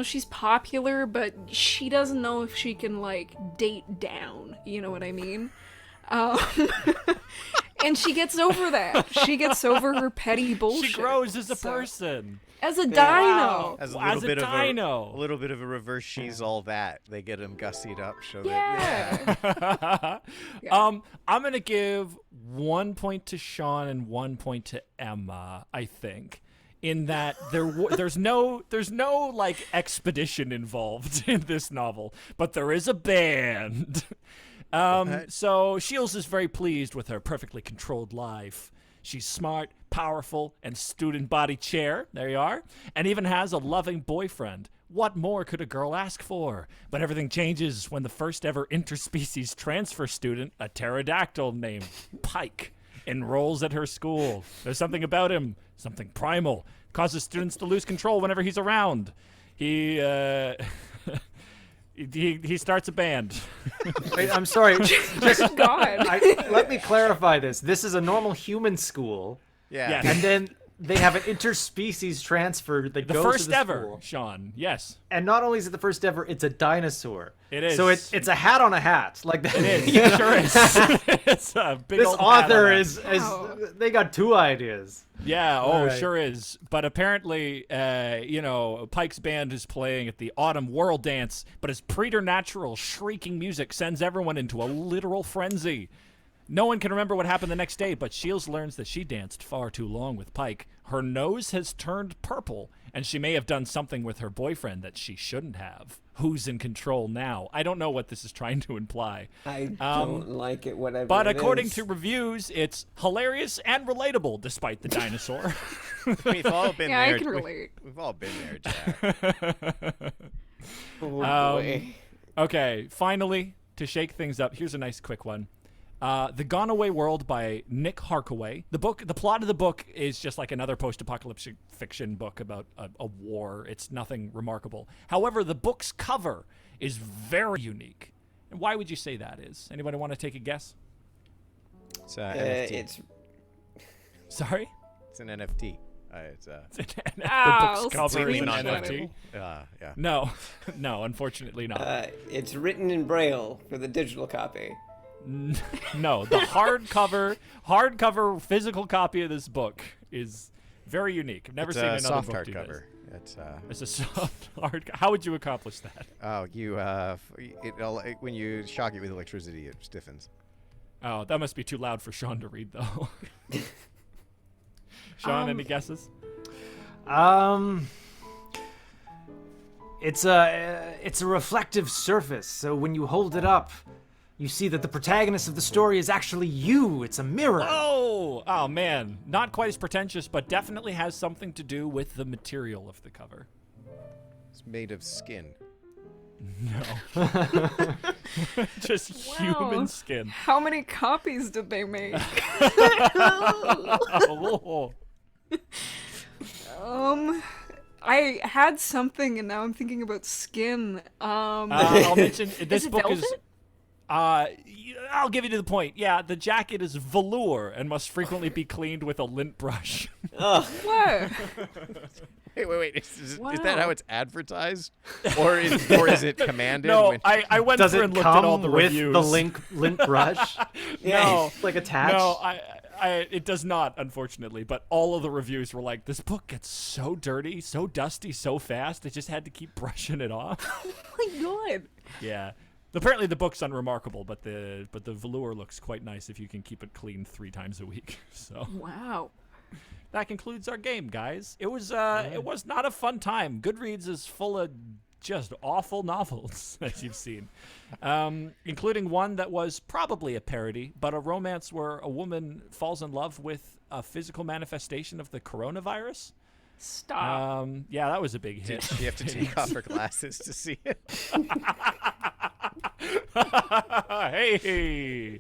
she's popular, but she doesn't know if she can like date down, you know what I mean? And she gets over that. She gets over her petty bullshit.
She grows as a
So-
person.
As a dino.
Wow.
As a
As
little
a
bit
dino.
of a little bit of a reverse. She's all that. They get him gussied up. So
Yeah.
that
I'm gonna give 1 point to Shawn and 1 point to Emma. I think, in that there's no like expedition involved in this novel, but there is a band. So Shields is very pleased with her perfectly controlled life. She's smart, powerful, and student body chair. There you are. And even has a loving boyfriend. What more could a girl ask for? But everything changes when the first ever interspecies transfer student, a pterodactyl named Pike, enrolls at her school. There's something about him, something primal, causes students to lose control whenever he's around. He He starts a band.
Wait, I'm sorry. Just,
God.
let me clarify this. This is a normal human school,
Yeah.
Yes.
and then they have an interspecies transfer that
The
goes
first
to the
ever,
school.
Sean. Yes.
And not only is it the first ever, it's a dinosaur.
It is.
So it's a hat on a hat. Like that.
It is. It sure is. It's a big
This
old hat
author
on it.
is
Wow.
they got two ideas.
Yeah,
Alright.
sure is. But apparently, Pike's band is playing at the Autumn World Dance, but his preternatural shrieking music sends everyone into a literal frenzy. No one can remember what happened the next day, but Shields learns that she danced far too long with Pike. Her nose has turned purple, and she may have done something with her boyfriend that she shouldn't have. Who's in control now? I don't know what this is trying to imply.
I don't like it, whatever.
But
it
according
is.
to reviews, it's hilarious and relatable despite the dinosaur.
We've all been
Yeah,
there.
I can relate.
We've all been there, Jack.
Oh, boy.
Okay, finally, to shake things up, here's a nice quick one. The Gone Away World by Nick Harkaway. The plot of the book is just like another post-apocalyptic fiction book about a war. It's nothing remarkable. However, the book's cover is very unique. And why would you say that is? Anybody want to take a guess?
It's NFT.
It's
Sorry?
It's an NFT.
The
Ow,
book's cover is an
screenshot
NFT?
it.
Yeah.
No, no, unfortunately not.
it's written in Braille for the digital copy.
No, the hardcover physical copy of this book is very unique. I've never
It's
seen
a
another
soft
book do
hardcover.
this. It's a soft hard. How would you accomplish that?
When you shock it with electricity, it stiffens.
Oh, that must be too loud for Sean to read, though. Sean, any guesses?
It's a reflective surface. So when you hold it up, you see that the protagonist of the story is actually you. It's a mirror.
Oh man, not quite as pretentious, but definitely has something to do with the material of the cover.
It's made of skin.
Just human skin.
How many copies did they make?
Oh.
I had something and now I'm thinking about skin.
I'll mention this
it
book
velvet?
is. I'll give you to the point. Yeah, the jacket is velour and must frequently be cleaned with a lint brush.
What?
Wait. Is
Wow.
that how it's advertised? Or is it commanded?
No,
when-
I went
Does
through
it
and looked at all
come
the
with
reviews.
the lint brush?
No,
Like attached?
no, it does not, unfortunately. But all of the reviews were like, "This book gets so dirty, so dusty, so fast. It just had to keep brushing it off."
Oh my god.
Yeah. Apparently the book's unremarkable, but the velour looks quite nice if you can keep it clean 3 times a week. So
Wow.
that concludes our game, guys. It was not a fun time. Goodreads is full of just awful novels, as you've seen, including one that was probably a parody, but a romance where a woman falls in love with a physical manifestation of the coronavirus.
Stop.
Yeah, that was a big hit.
You have to take off her glasses to see it.
Hey,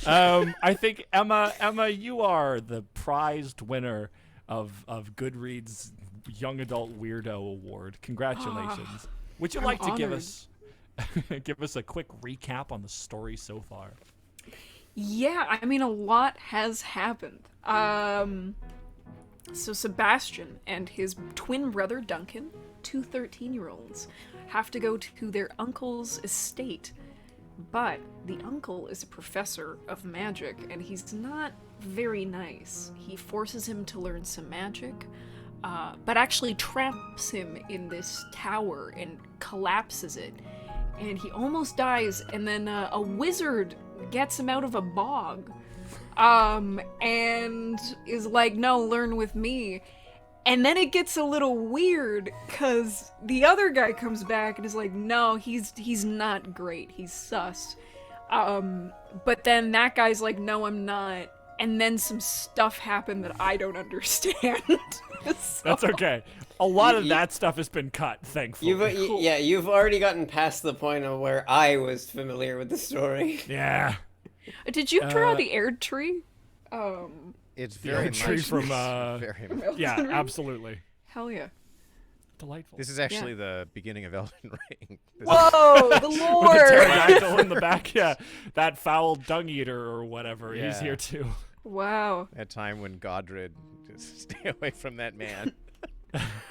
I think Emma, you are the prized winner of Goodreads Young Adult Weirdo Award. Congratulations! Would you like to give
honored.
us a quick recap on the story so far?
Yeah, I mean, a lot has happened. So Sebastian and his twin brother Duncan, 2 13-year-olds, have to go to their uncle's estate. But the uncle is a professor of magic, and he's not very nice. He forces him to learn some magic, but actually traps him in this tower and collapses it. And he almost dies, and then a wizard gets him out of a bog. And is like, no, learn with me. And then it gets a little weird, cause the other guy comes back and is like, no, he's not great, he's sus. But then that guy's like, no, I'm not. And then some stuff happened that I don't understand. So-
That's okay. A lot of that stuff has been cut, thankfully.
You've already gotten past the point of where I was familiar with the story.
Yeah.
Did you draw the Aird tree?
It's
The
very
tree
much
from
very much.
yeah, absolutely.
Hell yeah.
Delightful.
This is actually the beginning of Elden Ring.
Whoa, the
With the
lore!
pterodactyl in the back, yeah. That foul dung eater or whatever. He's
Yeah.
here too.
Wow.
That time when Godred just stay away from that man.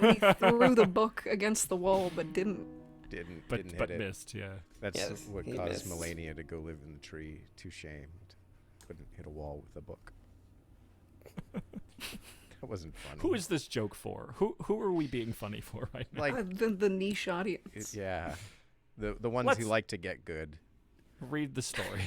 He threw the book against the wall, but didn't.
Didn't
But
hit it.
missed, yeah.
That's
Yes,
what
he
caused
missed.
Melania to go live in the tree. Too shamed. Couldn't hit a wall with a book. That wasn't funny.
Who is this joke for? Who are we being funny for right now?
like?
The niche audience.
Yeah, the ones who
Let's-
like to get good.
Read the story.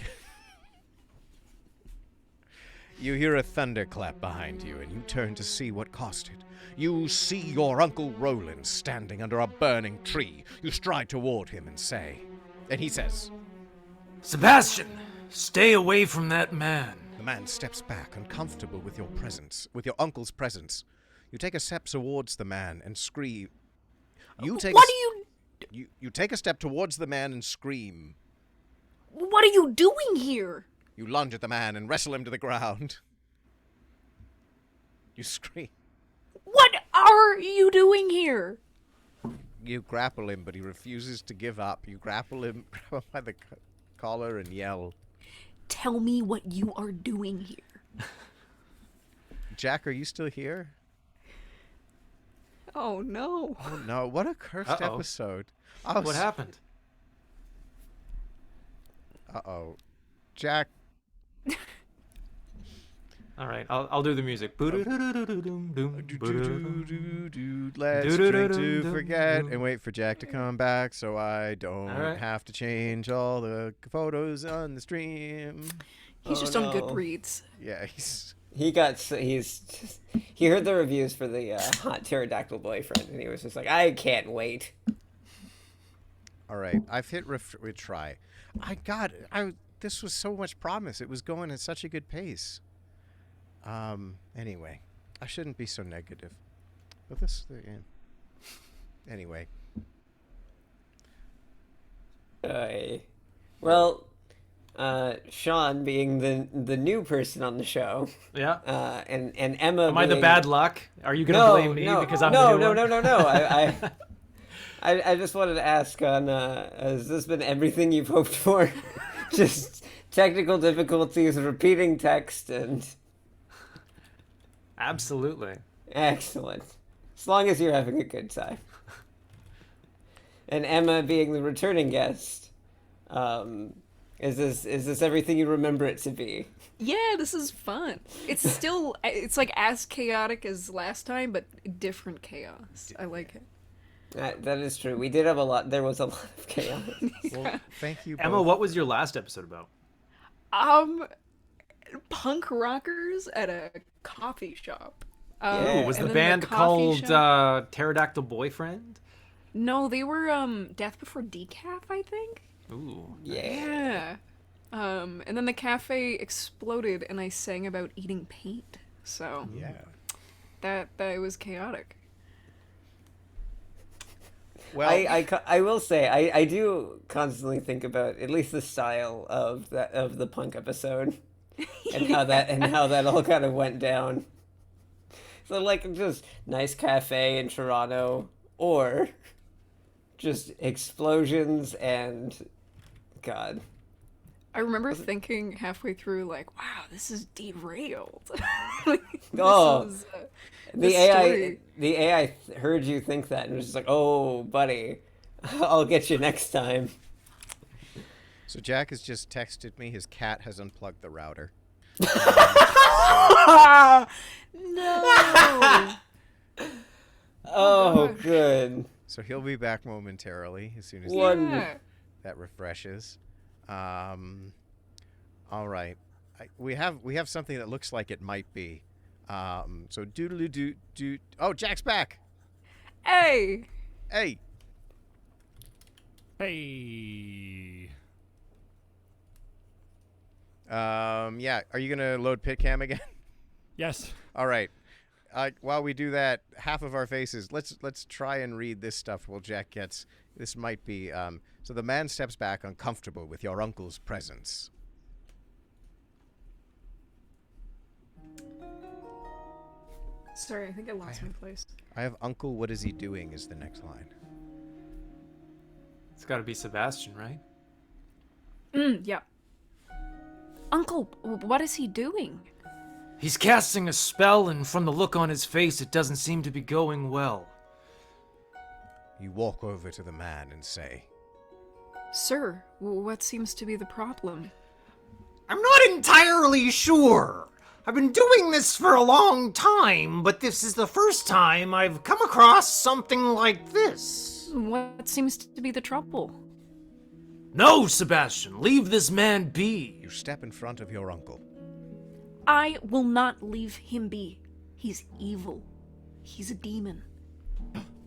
You hear a thunderclap behind you, and you turn to see what caused it. You see your Uncle Roland standing under a burning tree. You stride toward him and say, and he says.
Sebastian, stay away from that man.
The man steps back, uncomfortable with your presence, with your uncle's presence. You take a step towards the man and scream.
What are
You take a step towards the man and scream.
What are you doing here?
You lunge at the man and wrestle him to the ground. You scream.
What are you doing here?
You grapple him, but he refuses to give up. You grapple him by the collar and yell.
Tell me what you are doing here.
Jack, are you still here?
Oh no.
Oh no, what a cursed
Uh-oh.
episode.
What happened?
Uh-oh. Jack.
All right, I'll do the music.
Let's drink to forget and wait for Jack to come back so I don't
All right.
have to change all the photos on the stream.
He's
Oh,
just on
no.
Goodreads.
Yeah, he's...
He heard the reviews for the hot pterodactyl boyfriend, and he was just like, I can't wait.
All right, I've hit retry. This was so much promise. It was going at such a good pace. Anyway, I shouldn't be so negative. But anyway.
Well, Shawn being the new person on the show,
Yeah.
and Emma
Am I the
being-
bad luck? Are you gonna blame me because I'm the new one?
No. I just wanted to ask has this been everything you've hoped for? Just technical difficulties, repeating text, and
Absolutely.
excellent. As long as you're having a good time. And Emma being the returning guest, is this everything you remember it to be?
Yeah, this is fun. It's still, it's like as chaotic as last time, but different chaos. I like it.
That is true. We did have a lot. There was a lot of chaos.
Well, thank you,
Emma,
both.
what was your last episode about?
Punk rockers at a coffee shop.
Yeah.
Ooh, was
and
the
then
band
coffee
called
shop-
Pterodactyl Boyfriend?
No, they were Death Before Decaf, I think.
Ooh.
Yeah.
And then the cafe exploded, and I sang about eating paint. So
Yeah.
that was chaotic.
Well,
I will say I do constantly think about at least the style of the punk episode and how that all kind of went down. So like just nice cafe in Toronto or just explosions and God.
I remember thinking halfway through, like, wow, this is derailed. Like, this
Oh.
is,
The
story.
AI heard you think that and was just like, "Oh, buddy, I'll get you next time."
so Jack has just texted me his cat has unplugged the router.
No!
Oh, good.
So he'll be back momentarily as soon as
One-
Yeah.
that refreshes. All right. We have something that looks like it might be. So doodly doo. Oh, Jack's back.
Hey!
Hey.
Hey.
Yeah. Are you gonna load PitCam again?
Yes.
All right. While we do that, half of our faces. Let's try and read this stuff while Jack gets. This might be. So the man steps back, uncomfortable with your uncle's presence.
Sorry, I think I lost my place.
I have Uncle, what is he doing is the next line.
It's got to be Sebastian, right?
Yeah. Uncle, what is he doing?
He's casting a spell, and from the look on his face, it doesn't seem to be going well.
You walk over to the man and say,
Sir, what seems to be the problem?
I'm not entirely sure. I've been doing this for a long time, but this is the first time I've come across something like this.
What seems to be the trouble?
No, Sebastian, leave this man be.
you step in front of your uncle.
I will not leave him be. He's evil. He's a demon.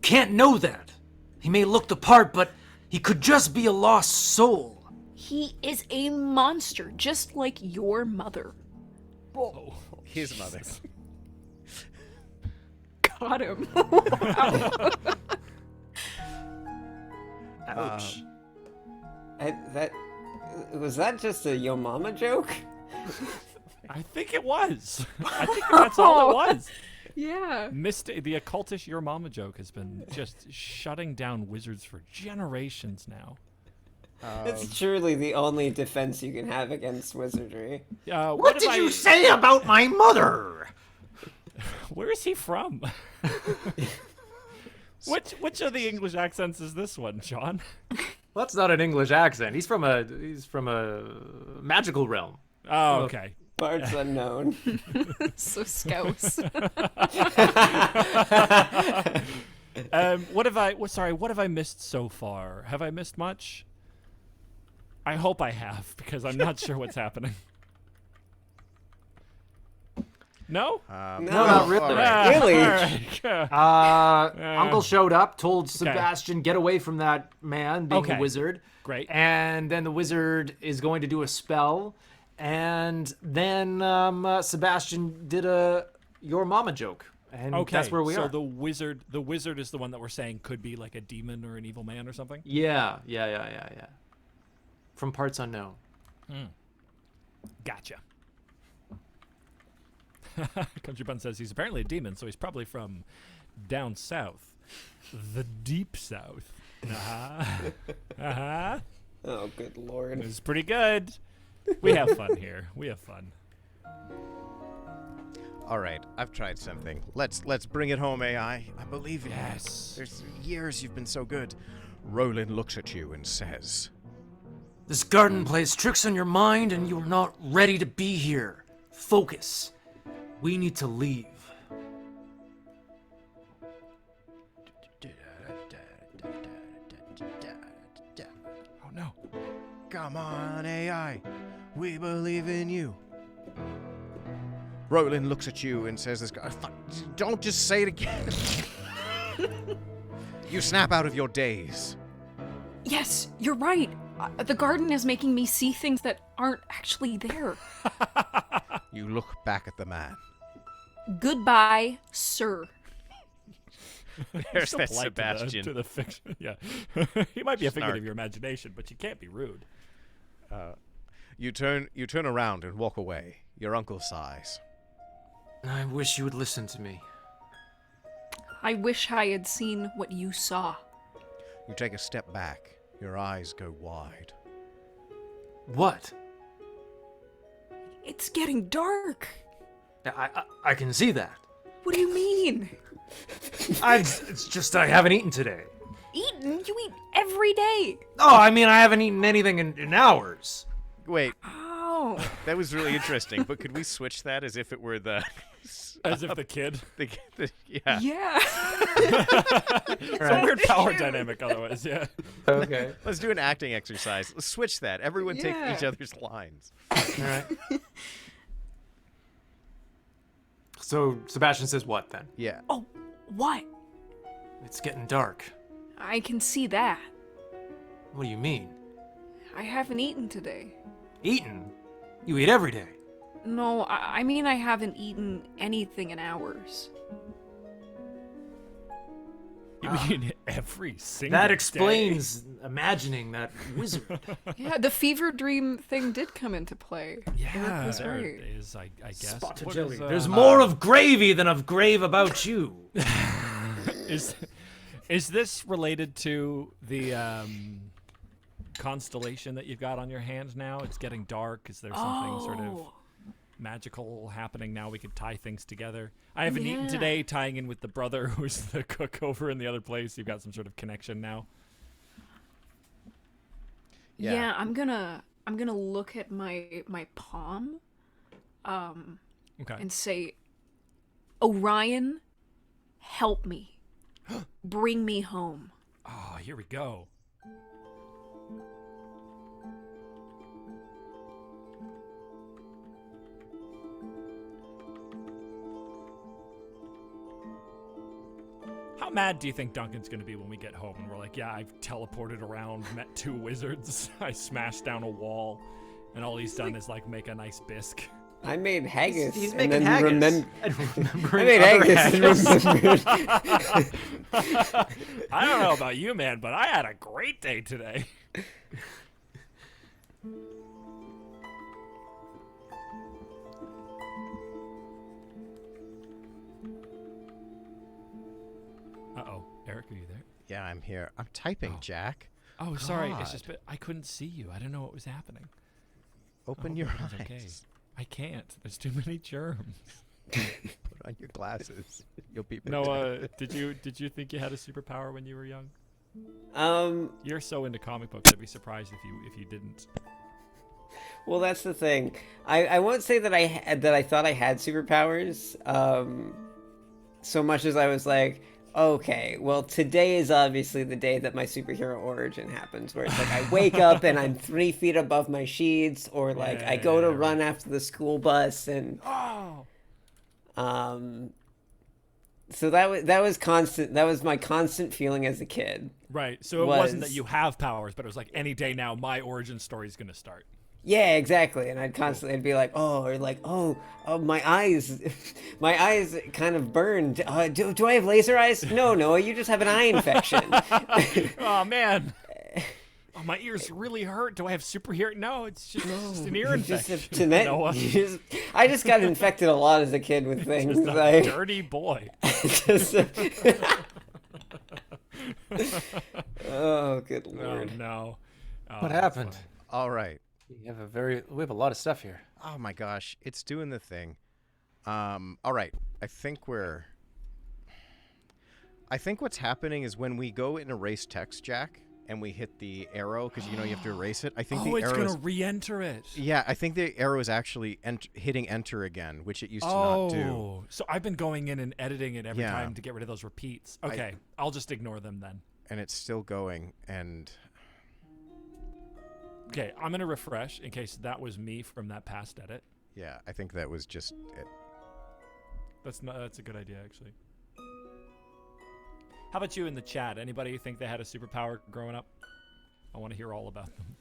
Can't know that. He may look the part, but he could just be a lost soul.
He is a monster, just like your mother.
Whoa.
His mother.
Got him.
Ouch.
Was that just a yo mama joke?
I think it was. I think that's all it was.
Yeah.
The occultish your mama joke has been just shutting down wizards for generations now.
It's truly the only defense you can have against wizardry.
What did you say about my mother?
Where is he from? Which of the English accents is this one, Shawn?
Well, that's not an English accent. He's from a magical realm.
Oh, okay.
Parts unknown.
So scouse.
What have I missed so far? Have I missed much? I hope I have, because I'm not sure what's happening. No?
No,
not really.
all right.
Really?
Uncle showed up, told Sebastian, get away from that man, being
Okay.
the wizard.
Great.
And then the wizard is going to do a spell. And then Sebastian did a your mama joke. And
Okay,
that's where we
so
are.
the wizard is the one that we're saying could be like a demon or an evil man or something?
Yeah. From parts unknown.
Gotcha. Country Bun says he's apparently a demon, so he's probably from down south. The deep south.
Oh, good lord.
It's pretty good. We have fun here. We have fun.
All right, I've tried something. Let's bring it home, AI. I believe in you.
Yes.
There's years you've been so good. Roland looks at you and says,
This garden plays tricks on your mind, and you're not ready to be here. Focus. We need to leave.
Oh no.
"Come on, AI. We believe in you." Roland looks at you and says, "Don't just say it again." You snap out of your daze.
Yes, you're right. The garden is making me see things that aren't actually there.
You look back at the man.
Goodbye, sir.
There's
Still
that
polite
Sebastian.
to the fiction. Yeah. He might be a figment
Snark.
of your imagination, but you can't be rude.
You turn around and walk away. Your uncle sighs.
I wish you would listen to me.
I wish I had seen what you saw.
You take a step back. Your eyes go wide.
What?
It's getting dark.
I can see that.
What do you mean?
It's just I haven't eaten today.
Eaten? You eat every day.
Oh, I mean, I haven't eaten anything in hours.
Wait,
Oh.
that was really interesting, but could we switch that as if it were the...
As if the kid.
yeah.
Yeah.
It's a weird power dynamic otherwise, yeah.
Okay.
Let's do an acting exercise. Let's switch that. Everyone take
Yeah.
each other's lines.
All right. So Sebastian says what then?
Yeah.
Oh, what?
It's getting dark.
I can see that.
What do you mean?
I haven't eaten today.
Eaten? You eat every day.
No, I mean I haven't eaten anything in hours.
You mean every single
That
day?
explains imagining that wizard.
Yeah, the fever dream thing did come into play.
Yeah,
Eric was
there
right.
it is, I guess.
Spotted
What
jelly.
is,
There's more of gravy than of grave about you.
Is this related to the constellation that you've got on your hand now? It's getting dark. Is there something sort of magical happening now? We could tie things together. I haven't eaten today, tying in with the brother who's the cook over in the other place. You've got some sort of connection now.
Yeah, I'm gonna look at my palm,
Okay.
and say, Orion, help me, bring me home.
Oh, here we go. How mad do you think Duncan's going to be when we get home and we're like, yeah, I've teleported around, met 2 wizards, I smashed down a wall, and all he's done is like make a nice bisque.
I made haggis.
He's
and
making
then
haggis.
I made haggis and remembered.
I don't know about you, man, but I had a great day today. Uh-oh. Eric, are you there?
Yeah, I'm here. I'm typing, Jack.
Oh, sorry. It's
God.
just I couldn't see you. I didn't know what was happening.
Open
Oh,
your
it's
eyes.
okay. I can't. There's too many germs.
Put on your glasses. You'll be
Noah, did you think you had a superpower when you were young? You're so into comic books. I'd be surprised if you didn't.
Well, that's the thing. I won't say that I thought I had superpowers. So much as I was like, okay, well, today is obviously the day that my superhero origin happens, where it's like I wake up and I'm 3 feet above my sheets, or like I go to run after the school bus, and so that was constant. That was my constant feeling as a kid.
Right. So it wasn't that you have powers, but it was like any day now, my origin story is gonna start.
Yeah, exactly. And I'd be like, oh, my eyes kind of burned. Do I have laser eyes? No, Noah, you just have an eye infection.
Oh man. Oh, my ears really hurt. Do I have superhero? No, it's just an ear infection. Noah.
I just got infected a lot as a kid with things.
Just a dirty boy.
Oh, good lord.
Oh no. Oh,
What
that's
happened?
funny.
All right.
We have a lot of stuff here.
Oh my gosh, it's doing the thing. All right. I think what's happening is when we go and erase text, Jack, and we hit the arrow, because you have to erase it. I think the
it's
arrow
gonna re-enter it.
Yeah, I think the arrow is actually hitting enter again, which it used to not do.
So I've been going in and editing it every
Yeah.
time to get rid of those repeats. Okay, I'll just ignore them then.
And it's still going, and
Okay, I'm gonna refresh in case that was me from that past edit.
yeah, I think that was just it.
That's a good idea actually. How about you in the chat? Anybody think they had a superpower growing up? I want to hear all about them.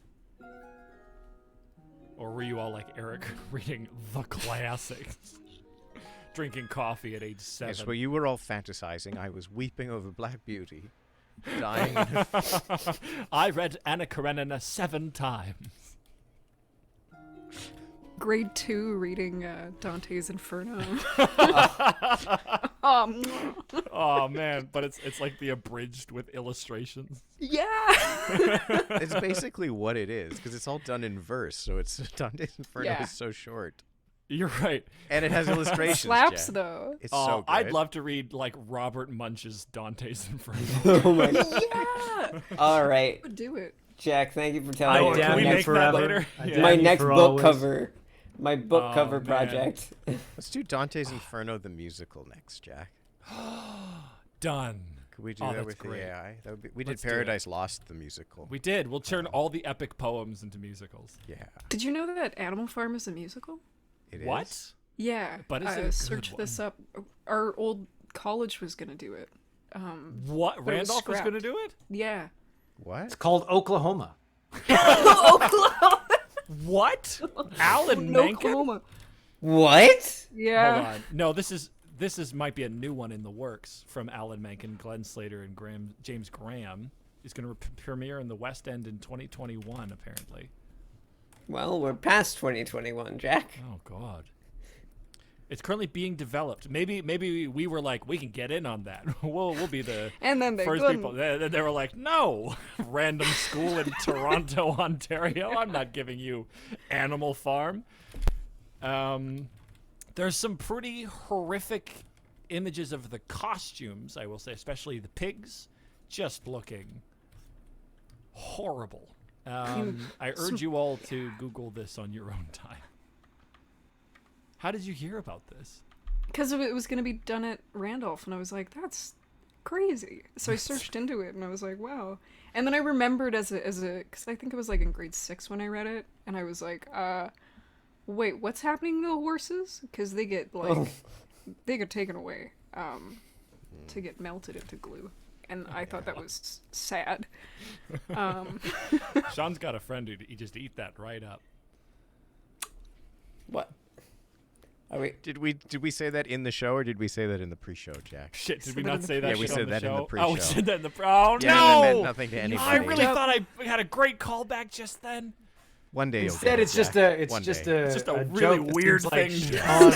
Or were you all like Eric, reading the classics, drinking coffee at age 7?
Yes, well, you were all fantasizing. I was weeping over Black Beauty, dying.
I read Anna Karenina 7 times.
Grade 2 reading Dante's Inferno.
Oh man, but it's like the abridged with illustrations.
Yeah.
It's basically what it is, because it's all done in verse. So it's Dante's Inferno
Yeah.
is so short,
You're right.
and it has illustrations.
Slaps
Jack.
though.
It's
Oh,
so good.
I'd love to read like Robert Munch's Dante's Inferno.
Oh my god.
Yeah.
All right,
Would do it.
Jack, thank you for
I
telling me.
damn
Can we
you
make that
forever.
later?
I
Yeah.
damn
My
you
next
for
book
always.
cover. My book
Oh,
cover
man.
project.
Let's do Dante's Inferno the musical next, Jack.
Done.
Could we do
Oh,
that
that's
with
great.
the AI? That would be. We did
Let's do it.
Paradise Lost the musical.
We did. We'll turn all the epic poems into musicals.
Yeah,
Did you know that Animal Farm is a musical?
it is.
What?
Yeah.
But is it a good
search this up. Our old college was gonna do it.
What?
But it was
Randolph was going to
scrapped.
do it?
Yeah.
What?
It's called Oklahoma.
What? Alan
No,
Menken?
Oklahoma.
What?
Yeah.
Hold on. No, this is this might be a new one in the works from Alan Menken, Glenn Slater, and James Graham. It's going to premiere in the West End in 2021, apparently.
Well, we're past 2021, Jack.
Oh God. It's currently being developed. Maybe we were like, we can get in on that. We'll be the
And then they
first
couldn't.
people. They were like, no, random school in Toronto, Ontario. I'm not giving you Animal Farm. There's some pretty horrific images of the costumes, I will say, especially the pigs, just looking horrible. I urge you all to Google this on your own time. How did you hear about this?
Because it was going to be done at Randolph, and I was like, that's crazy. So I searched into it, and I was like, wow. And then I remembered as a, because I think it was like in grade 6 when I read it, and I was like, wait, what's happening to the horses? Because they get, like, they get taken away to get melted into glue. And I thought that was sad.
Sean's got a friend who just eat that right up.
What? Are we?
Did we say that in the show or did we say that in the pre-show, Jack?
Shit, did we
Said that
not
in the
say that?
Yeah, we
shit on
said
the
that in
show?
the pre-show.
Oh, we said that in the Oh
Yeah,
no!
that meant nothing to anybody.
I really thought I had a great callback just then.
One day you'll
Instead,
get it,
it's just
Jack.
a
One
just
day.
a
It's just a really
joke that
weird
seems like
thing.
Sean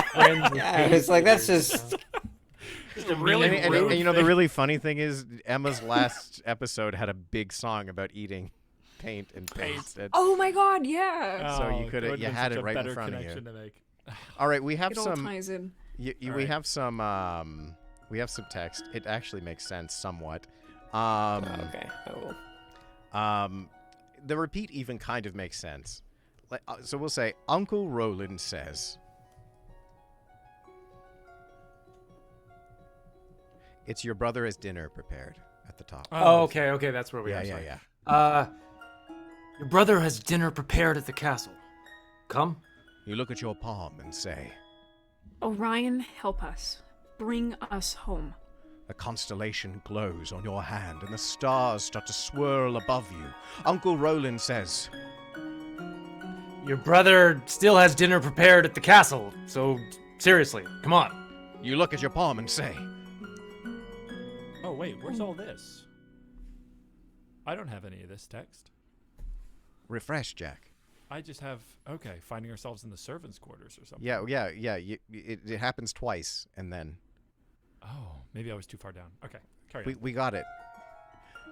friends with
Yeah, it's like that's just.
Really
And
rude
you know, the
thing.
really funny thing is Emma's last episode had a big song about eating paint and paste.
Oh my god, yeah.
So you
Oh,
could-
it would've
you
been
had
such
it
a
right in
better
front of you.
connection to make.
All right, we have
It all
some.
ties in.
We
Alright.
have some. We have some text. It actually makes sense somewhat.
Okay. Oh.
The repeat even kind of makes sense. So we'll say Uncle Roland says. It's your brother has dinner prepared at the top.
Oh, okay, that's where we are.
yeah,
sorry.
yeah.
Your brother has dinner prepared at the castle. Come.
You look at your palm and say,
Orion, help us. Bring us home.
a constellation glows on your hand and the stars start to swirl above you. Uncle Roland says,
Your brother still has dinner prepared at the castle, so seriously, come on.
you look at your palm and say,
Oh wait, where's all this? I don't have any of this text.
refresh, Jack.
I just have finding ourselves in the servants' quarters or something.
Yeah. It happens twice, and then
Oh, maybe I was too far down. Okay, carry on.
we got it.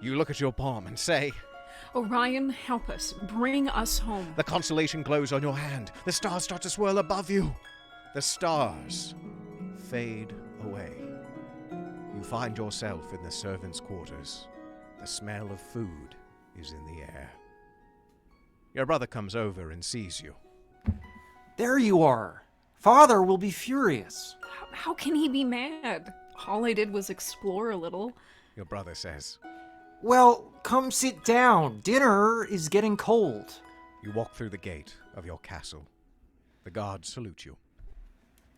You look at your palm and say,
Orion, help us. Bring us home.
the constellation glows on your hand. The stars start to swirl above you. The stars fade away. You find yourself in the servants' quarters. The smell of food is in the air. Your brother comes over and sees you.
There you are. Father will be furious.
How can he be mad? All I did was explore a little.
Your brother says,
Well, come sit down. Dinner is getting cold.
you walk through the gate of your castle. The guards salute you.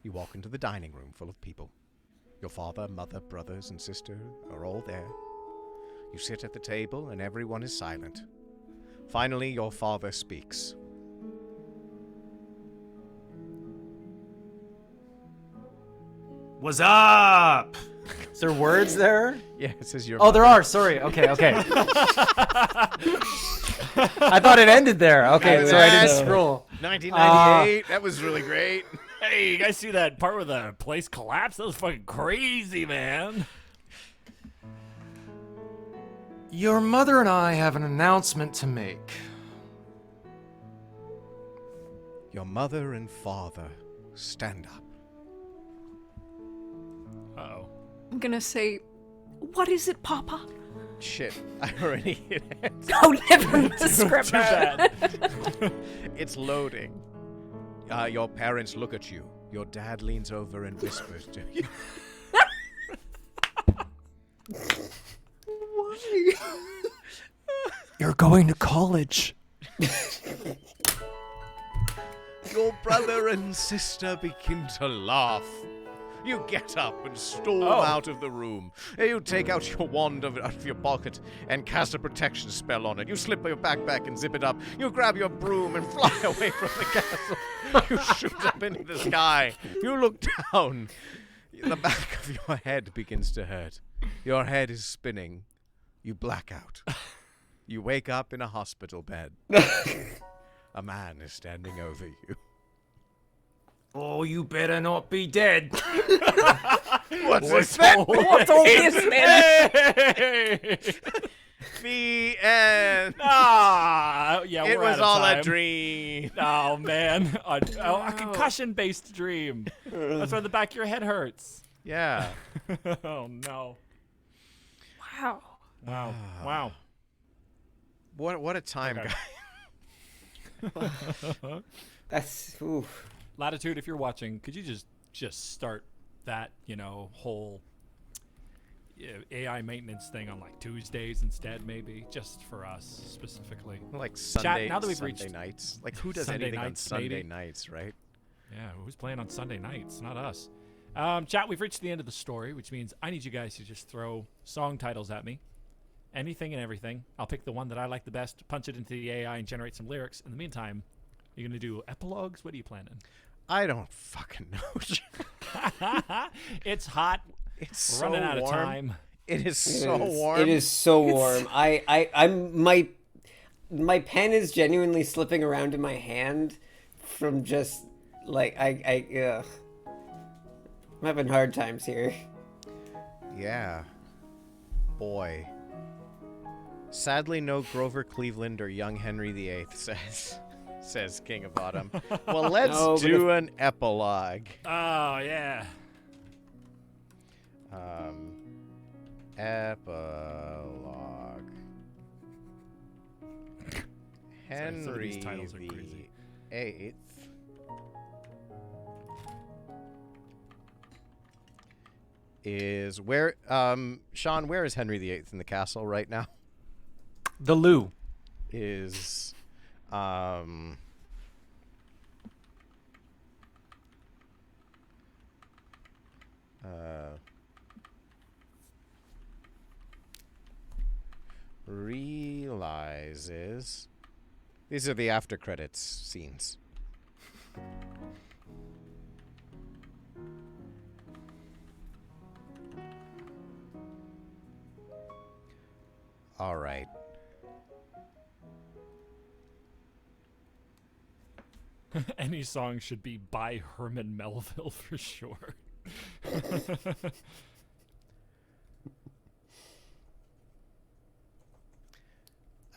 You walk into the dining room full of people. Your father, mother, brothers, and sister are all there. You sit at the table and everyone is silent. Finally, your father speaks.
What's up? Is there words there?
Yeah, it says your
Oh, there are. Sorry. Okay. I thought it ended there. Okay, so I didn't scroll.
1998. That was really great.
Hey, you guys see that part where the place collapsed? That was fucking crazy, man.
Your mother and I have an announcement to make.
Your mother and father stand up.
Uh-oh.
I'm gonna say, what is it, Papa?
Shit, I already hit it.
Oh, never mind the script.
Too bad.
It's loading. Your parents look at you. Your dad leans over and whispers to you.
You're going to college.
Your brother and sister begin to laugh. You get up and storm out of the room. You take out your wand out of your pocket and cast a protection spell on it. You slip your backpack and zip it up. You grab your broom and fly away from the castle. You shoot up into the sky. You look down. The back of your head begins to hurt. Your head is spinning. You black out. You wake up in a hospital bed. A man is standing over you.
Oh, you better not be dead.
What's this meant?
What's all this, man?
Hey!
The end.
Yeah,
It
we're
was
out of
all
time.
a dream.
Oh man, a concussion-based dream. That's why the back of your head hurts.
Yeah.
Oh no!
Wow.
Wow! Wow!
What a time,
Okay.
guys.
That's oof.
Latitude, if you're watching, could you just start that whole AI maintenance thing on like Tuesdays instead, maybe just for us specifically.
Like Sunday,
now that we've
Sunday
reached
nights. Like who does
Sunday
anything on
nights,
Sunday
maybe?
nights, right?
Yeah, who's playing on Sunday nights? Not us. Chat, we've reached the end of the story, which means I need you guys to just throw song titles at me. Anything and everything. I'll pick the one that I like the best, punch it into the AI, and generate some lyrics. In the meantime, you're going to do epilogues? What are you planning?
I don't fucking know.
It's hot.
It's
We're running
so
out of
warm.
time.
It is so warm.
It is so warm. I'm my pen is genuinely slipping around in my hand from just like ugh. I'm having hard times here.
Yeah. Boy. Sadly, no Grover Cleveland or young Henry VIII, says King of Autumn. Well, let's
No, but
do an epilogue.
Oh, yeah.
Epilogue.
Some of these
Henry
titles are crazy.
VIII is where Shawn, where is Henry VIII in the castle right now?
The loo.
Is realizes these are the after credits scenes. All right.
Any song should be by Herman Melville for sure.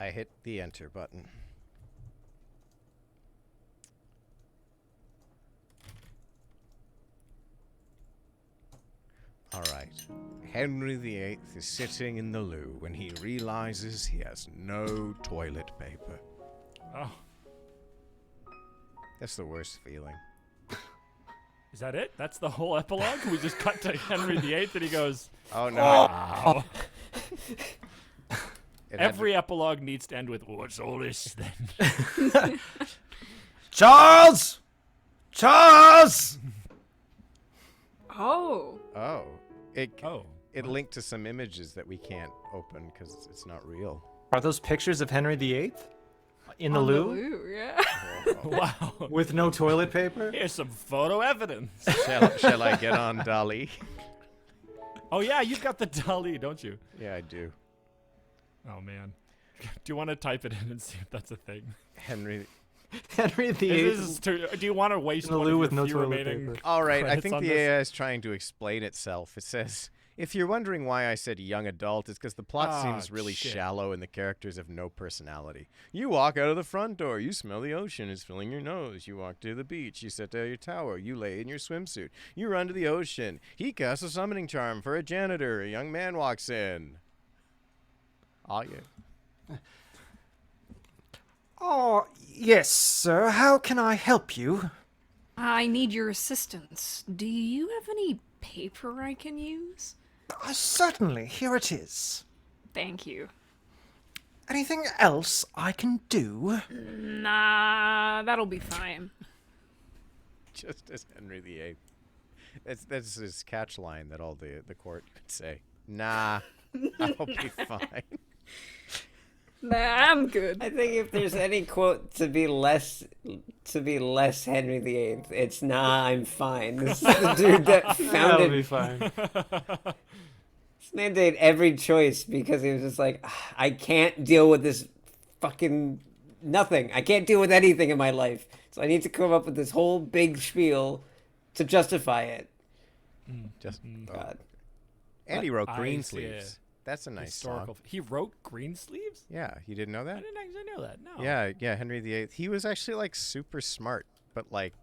I hit the enter button. All right. Henry VIII is sitting in the loo when he realizes he has no toilet paper.
Oh,
That's the worst feeling.
is that it? That's the whole epilogue? We just cut to Henry VIII and he goes,
Oh no.
wow.
It had
Every epilogue needs to end with, what's all this then?
Charles! Charles!
Oh.
to- Oh.
Oh.
It linked to some images that we can't open because it's not real.
Are those pictures of Henry VIII? In the
On
loo?
yeah.
Wow.
With no toilet paper?
Here's some photo evidence.
Shall I get on Dali?
Oh, yeah, you've got the Dali, don't you?
Yeah, I do.
Oh, man. Do you want to type it in and see if that's a thing?
Henry.
Henry VIII.
Do you want to waste
In the
one
loo
of
with
your
no
few
toilet
remaining
paper.
All right, I
credits
think
on
the
this?
AI is trying to explain itself. It says, if you're wondering why I said young adult, it's because the plot
Ah,
seems really
shit.
shallow and the characters have no personality. You walk out of the front door, you smell the ocean is filling your nose. You walk to the beach, you sit down your tower, you lay in your swimsuit. You run to the ocean. He casts a summoning charm for a janitor. A young man walks in. Oh, yeah.
Oh, yes, sir. How can I help you?
I need your assistance. Do you have any paper I can use?
Certainly. Here it is.
Thank you.
Anything else I can do?
Nah, that'll be fine.
Just as Henry VIII. That's his catch line that all the court could say. Nah, I'll be fine.
Nah, I'm good.
I think if there's any quote to be less Henry VIII, it's "Nah, I'm fine." This is the dude that
That'll be
founded.
fine.
This man made every choice because he was just like, "Ah, I can't deal with this fucking nothing. I can't deal with anything in my life, so I need to come up with this whole big spiel to justify it."
Just
God.
and he wrote
I
Green
see
Sleeves. That's a nice
Historical.
song.
He wrote Green Sleeves?
Yeah, you didn't know
I
that?
didn't actually know that. No.
Yeah, Henry VIII. He was actually like super smart, but like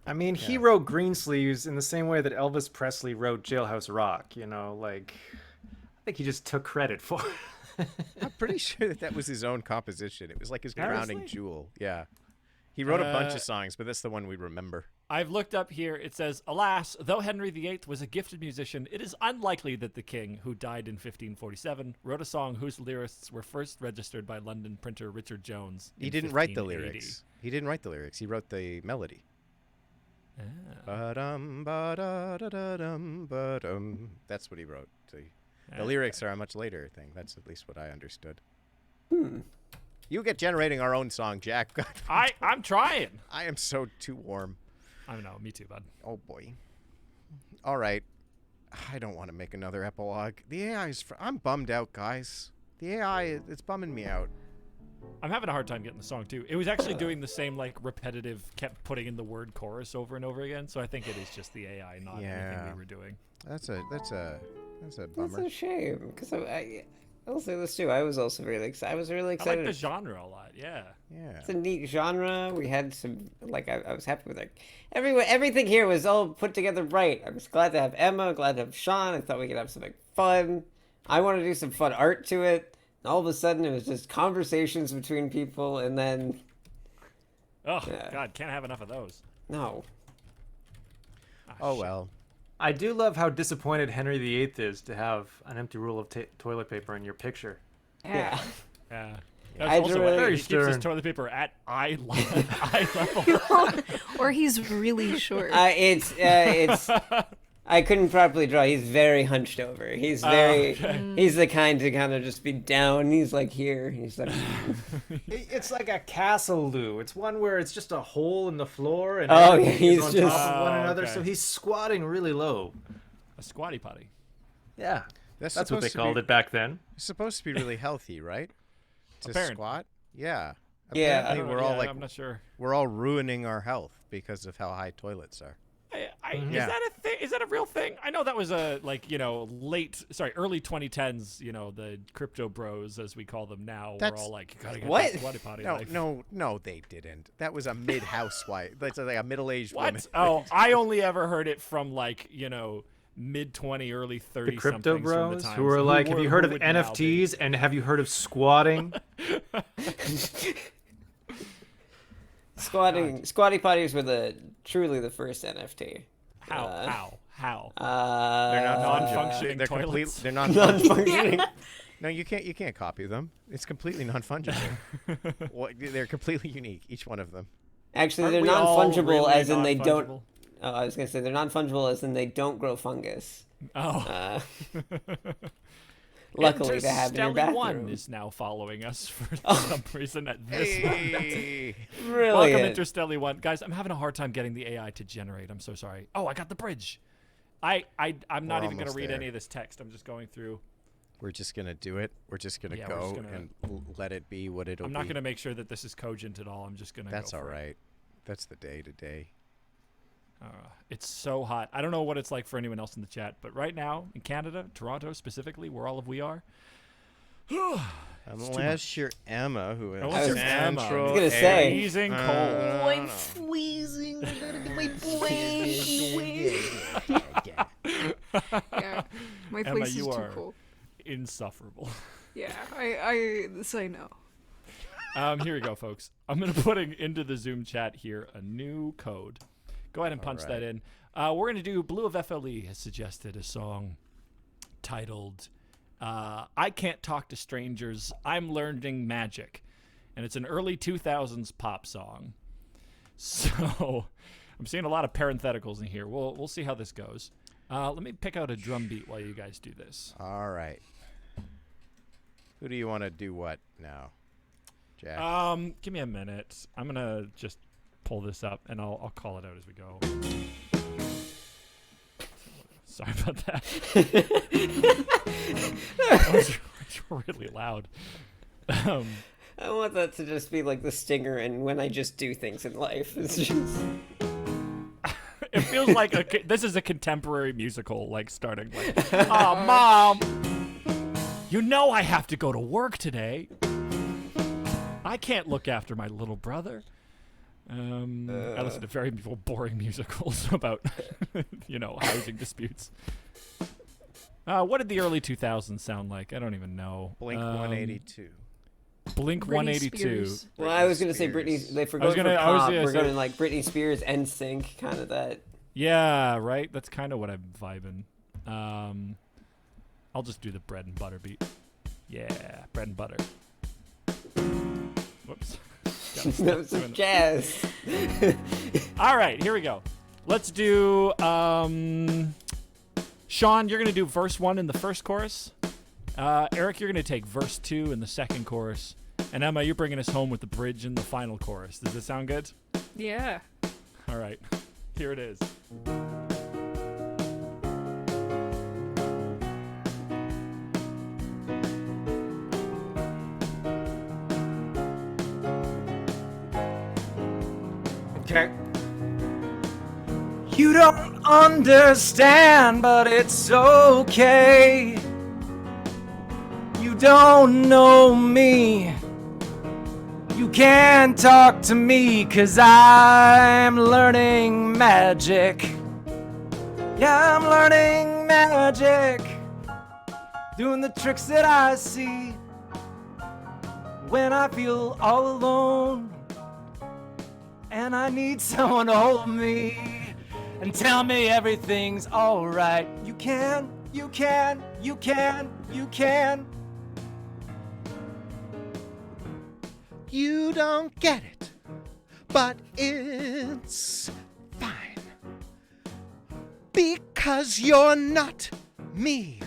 I mean, he
Yeah.
wrote Greensleeves in the same way that Elvis Presley wrote Jailhouse Rock. You know, like I think he just took credit for it.
I'm pretty sure that was his own composition. It was like his crowning
Seriously?
jewel. Yeah. He wrote a bunch of songs, but that's the one we remember.
I've looked up here. It says, alas, though Henry VIII was a gifted musician, it is unlikely that the king, who died in 1547, wrote a song whose lyrics were first registered by London printer Richard Jones.
He
in
didn't write the
1580.
lyrics. He didn't write the lyrics. He wrote the melody.
Ah.
Ba-dum, ba-da-da-da-dum, ba-dum. That's what he wrote. The
Ah.
lyrics are a much later thing. That's at least what I understood. You get generating our own song, Jack.
I'm trying.
I am so too warm.
I know. Me too, bud.
Oh boy. All right. I don't want to make another epilogue. The AI is. I'm bummed out, guys. The AI, it's bumming me out.
I'm having a hard time getting the song too. It was actually doing the same like repetitive, kept putting in the word chorus over and over again. So I think it is just the AI, not anything
Yeah.
we were doing.
That's a
That's
bummer.
a shame because I'll say this too. I was also really excited. I was really
I
excited.
like the genre a lot. Yeah.
Yeah.
It's a neat genre. We had some I was happy with everything here was all put together right. I was glad to have Emma, glad to have Shawn. I thought we could have something fun. I want to do some fun art to it. And all of a sudden, it was just conversations between people, and then
Oh
Yeah.
God, can't have enough of those.
no.
Oh well.
I do love how disappointed Henry VIII is to have an empty roll of toilet paper in your picture.
Yeah.
Yeah.
I
That's also
really-
why
Very
he keeps his
stern.
toilet paper at eye level.
Or he's really short.
It's I couldn't properly draw. He's very hunched over. He's very. He's the kind to kind of just be down. He's like here. He's like.
It's like a castle loo. It's one where it's just a hole in the floor and
Oh,
everything
he's
is on
just-
top of one
Oh,
another.
okay.
So he's squatting really low.
A squatty potty.
Yeah,
That's
that's what they
supposed to
called
be-
it back then.
It's supposed to be really healthy, right? To
Apparently.
squat? Yeah.
Yeah.
Apparently we're all like
I'm not sure.
we're all ruining our health because of how high toilets are.
Is
Yeah.
that a thing? Is that a real thing? I know that was a early 2010s. The crypto bros, as we call them now,
That's-
we're all like, you gotta get
What?
that squatty potty
No,
life.
no, they didn't. That was a mid-housewife. That's like a middle-aged
What?
woman.
Oh, I only ever heard it from mid 20, early 30.
The crypto
somethings from the
bros
times
who are like, have you heard of
would now be-
NFTs and have you heard of squatting?
Squatty potties were truly the first NFT.
How?
They're not
non-functioning
They're
toilets.
They're non.
Non-functioning.
No, you can't copy them. It's completely non-fungible. They're completely unique, each one of them.
Actually,
Aren't
they're
we all
non-fungible
really
as in they don't.
non-fungible?
Oh, I was gonna say they're non-fungible as in they don't grow fungus.
Oh.
Luckily to have in your
Interstelly One
bathroom.
is now following us for some reason at this moment.
Hey.
Brilliant.
Welcome, Interstelly One. Guys, I'm having a hard time getting the AI to generate. I'm so sorry. Oh, I got the bridge. I'm not
We're
even going to
almost
read
there.
any of this text. I'm just going through.
We're just gonna do it. We're just gonna
Yeah, we're
go
just gonna-
and let it be what it'll
I'm
be.
not going to make sure that this is cogent at all. I'm just going to
That's
go
all
for it.
right. That's the day to day.
It's so hot. I don't know what it's like for anyone else in the chat, but right now in Canada, Toronto specifically, where all of we are,
Unless you're Emma, who is
Unless
you're
Emma.
Central
I was gonna say.
freezing cold.
Uh,
I'm freezing. I gotta get my blanket. Yeah, my
Emma,
place is
you
too
are
cold.
insufferable.
Yeah, I say no.
Here we go, folks. I'm going to put into the Zoom chat here a new code. Go ahead and punch that in. We're going to do Blue of FLE has suggested a song titled I Can't Talk to Strangers, I'm Learning Magic. And it's an early 2000s pop song. So I'm seeing a lot of parentheticals in here. We'll see how this goes. Let me pick out a drum beat while you guys do this.
All right. Who do you want to do what now? Jack.
Give me a minute. I'm gonna just pull this up, and I'll call it out as we go. Sorry about that. That was really loud.
I want that to just be like the stinger, and when I just do things in life, it's just.
It feels like this is a contemporary musical, like starting like, "Oh, Mom, you know I have to go to work today. I can't look after my little brother." I listen to very boring musicals about, housing disputes. What did the early 2000s sound like? I don't even know.
Blink 182.
Blink
Britney
182.
Spears.
Well, I was gonna say Britney. They forgot for pop. We're going like Britney Spears, NSYNC, kind of that.
Yeah, right. That's kind of what I'm vibing. I'll just do the bread and butter beat. Yeah, bread and butter. Whoops.
No, some jazz.
All right, here we go. Let's do. Shawn, you're gonna do verse 1 in the first chorus. Eric, you're gonna take verse 2 in the second chorus, and Emma, you're bringing us home with the bridge in the final chorus. Does this sound good?
Yeah.
All right, here it is.
Okay. You don't understand, but it's okay. You don't know me. You can't talk to me, 'cause I'm learning magic. Yeah, I'm learning magic. Doing the tricks that I see when I feel all alone. And I need someone to hold me and tell me everything's alright. You can.
You don't get it, but it's fine. Because you're not me.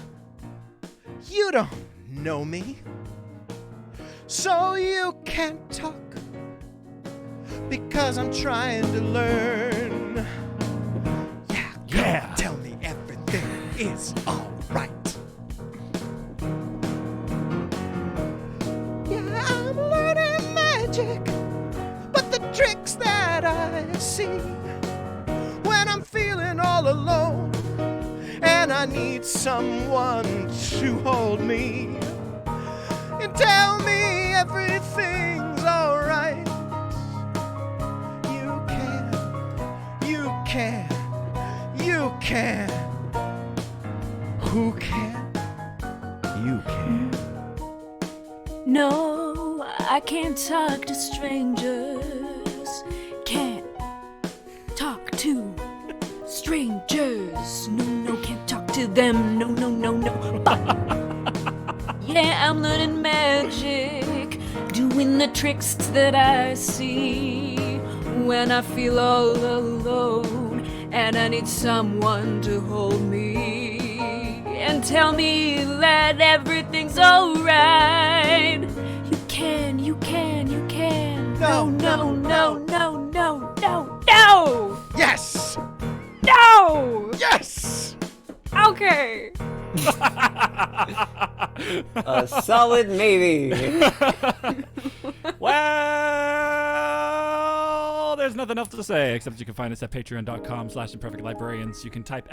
You don't know me. So you can't talk. Because I'm trying to learn. Yeah. Tell me everything is alright. Yeah, I'm learning magic, but the tricks that I see when I'm feeling all alone and I need someone to hold me and tell me everything's alright. You can. Who can? You can.
No, I can't talk to strangers. Can't talk to strangers. No, can't talk to them. No. But yeah, I'm learning magic, doing the tricks that I see when I feel all alone and I need someone to hold me and tell me that everything's alright. You can. No.
Yes!
No!
Yes!
Okay.
A solid maybe.
Well, there's nothing else to say except you can find us at patreon.com/imperfectlibrarians. You can type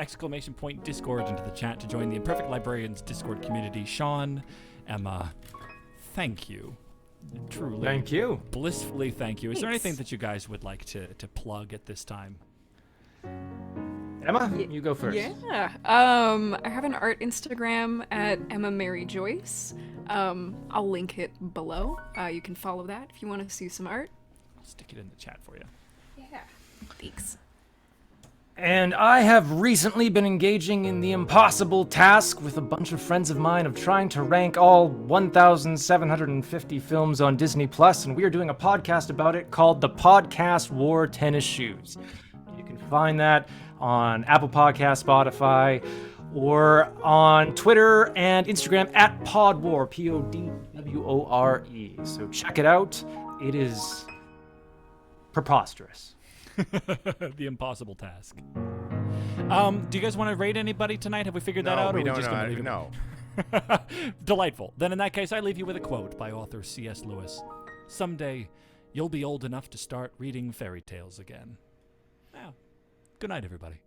!Discord into the chat to join the Imperfect Librarians Discord community. Shawn, Emma, thank you. Truly.
Thank you.
Blissfully thank you. Is there
Thanks.
anything that you guys would like to plug at this time?
Emma, you go first.
Yeah. I have an art Instagram at Emma Mary Joyce. I'll link it below. You can follow that if you want to see some art.
I'll stick it in the chat for you.
Yeah. Thanks.
And I have recently been engaging in the impossible task with a bunch of friends of mine of trying to rank all 1,750 films on Disney Plus, and we are doing a podcast about it called The Podcast War Tennis Shoes. You can find that on Apple Podcasts, Spotify, or on Twitter and Instagram at PodWar, PODWAR. W-O-R-E. So check it out. It is preposterous.
The impossible task. Do you guys want to rate anybody tonight? Have we figured that out?
we
or
don't
we just
know.
gonna leave it?
No.
Delightful. Then in that case, I leave you with a quote by author C.S. Lewis. Someday, you'll be old enough to start reading fairy tales again. Now, good night, everybody.